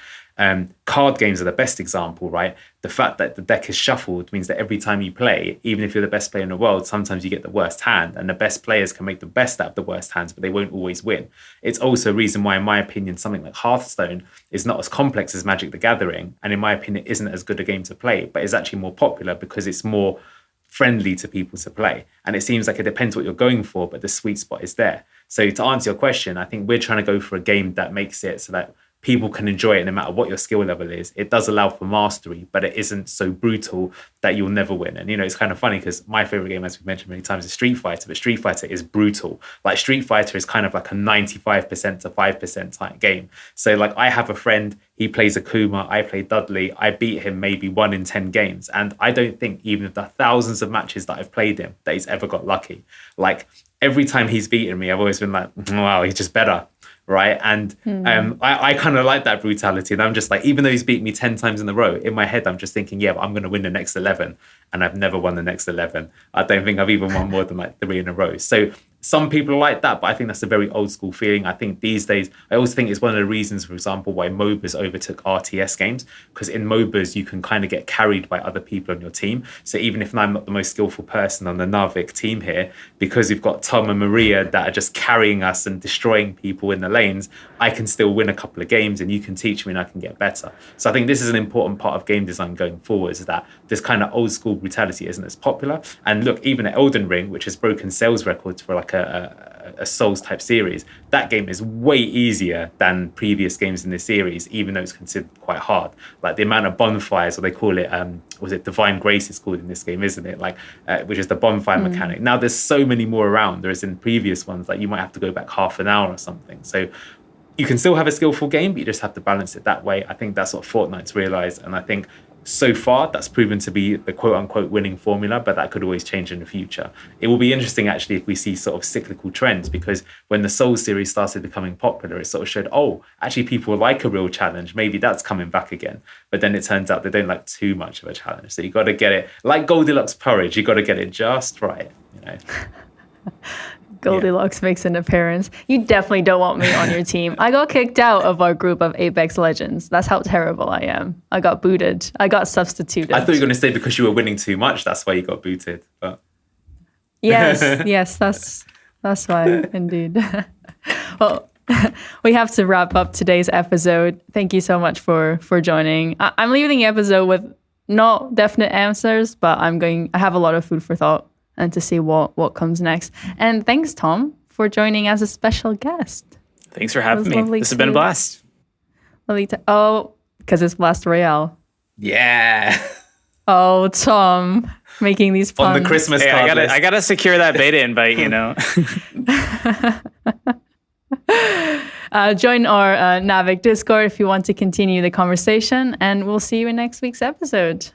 Card games are the best example, right? The fact that the deck is shuffled means that every time you play, even if you're the best player in the world, sometimes you get the worst hand, and the best players can make the best out of the worst hands, but they won't always win. It's also a reason why, in my opinion, something like Hearthstone is not as complex as Magic the Gathering, and in my opinion, isn't as good a game to play, but is actually more popular because it's more friendly to people to play. And it seems like it depends what you're going for, but the sweet spot is there. So to answer your question, I think we're trying to go for a game that makes it so that people can enjoy it no matter what your skill level is. It does allow for mastery, but it isn't so brutal that you'll never win. And, it's kind of funny because my favorite game, as we've mentioned many times, is Street Fighter, but Street Fighter is brutal. Like Street Fighter is kind of like a 95% to 5% type game. So like I have a friend, he plays Akuma, I play Dudley. I beat him maybe 1 in 10 games. And I don't think even the thousands of matches that I've played him that he's ever got lucky. Like every time he's beaten me, I've always been like, wow, he's just better. Right. And I kind of like that brutality. And I'm just like, even though he's beat me 10 times in a row, in my head, I'm just thinking, yeah, but I'm going to win the next 11. And I've never won the next 11. I don't think I've even won more than like 3 in a row. So some people like that, but I think that's a very old school feeling. I think these days, I always think it's one of the reasons, for example, why MOBAs overtook RTS games, because in MOBAs, you can kind of get carried by other people on your team. So even if I'm not the most skillful person on the Naavik team here, because we've got Tom and Maria that are just carrying us and destroying people in the lanes, I can still win a couple of games and you can teach me and I can get better. So I think this is an important part of game design going forward, is that this kind of old school brutality isn't as popular. And look, even at Elden Ring, which has broken sales records for like a Souls type series, that game is way easier than previous games in this series, even though it's considered quite hard. Like the amount of bonfires, or they call it, was it Divine Grace it's called in this game, isn't it? Like, which is the bonfire mechanic. Now there's so many more around, whereas in previous ones, like you might have to go back half an hour or something. So you can still have a skillful game, but you just have to balance it that way. I think that's what Fortnite's realized. And I think so far, that's proven to be the quote-unquote winning formula, but that could always change in the future. It will be interesting, actually, if we see sort of cyclical trends, because when the Souls series started becoming popular, it sort of showed, oh, actually, people like a real challenge. Maybe that's coming back again. But then it turns out they don't like too much of a challenge. So you got to get it, like Goldilocks porridge, you got to get it just right, Goldilocks makes an appearance. You definitely don't want me on your team. I got kicked out of our group of Apex Legends. That's how terrible I am. I got booted. I got substituted. I thought you were going to say because you were winning too much, that's why you got booted. But yes, that's why, indeed. Well, we have to wrap up today's episode. Thank you so much for joining. I'm leaving the episode with not definite answers, but I have a lot of food for thought and to see what comes next. And thanks, Tom, for joining as a special guest. Thanks for having me. This has been a blast. Lovely because it's Blast Royale. Yeah. Oh, Tom, making these puns. On the Christmas card list. I gotta secure that beta invite, Join our Naavik Discord if you want to continue the conversation, and we'll see you in next week's episode.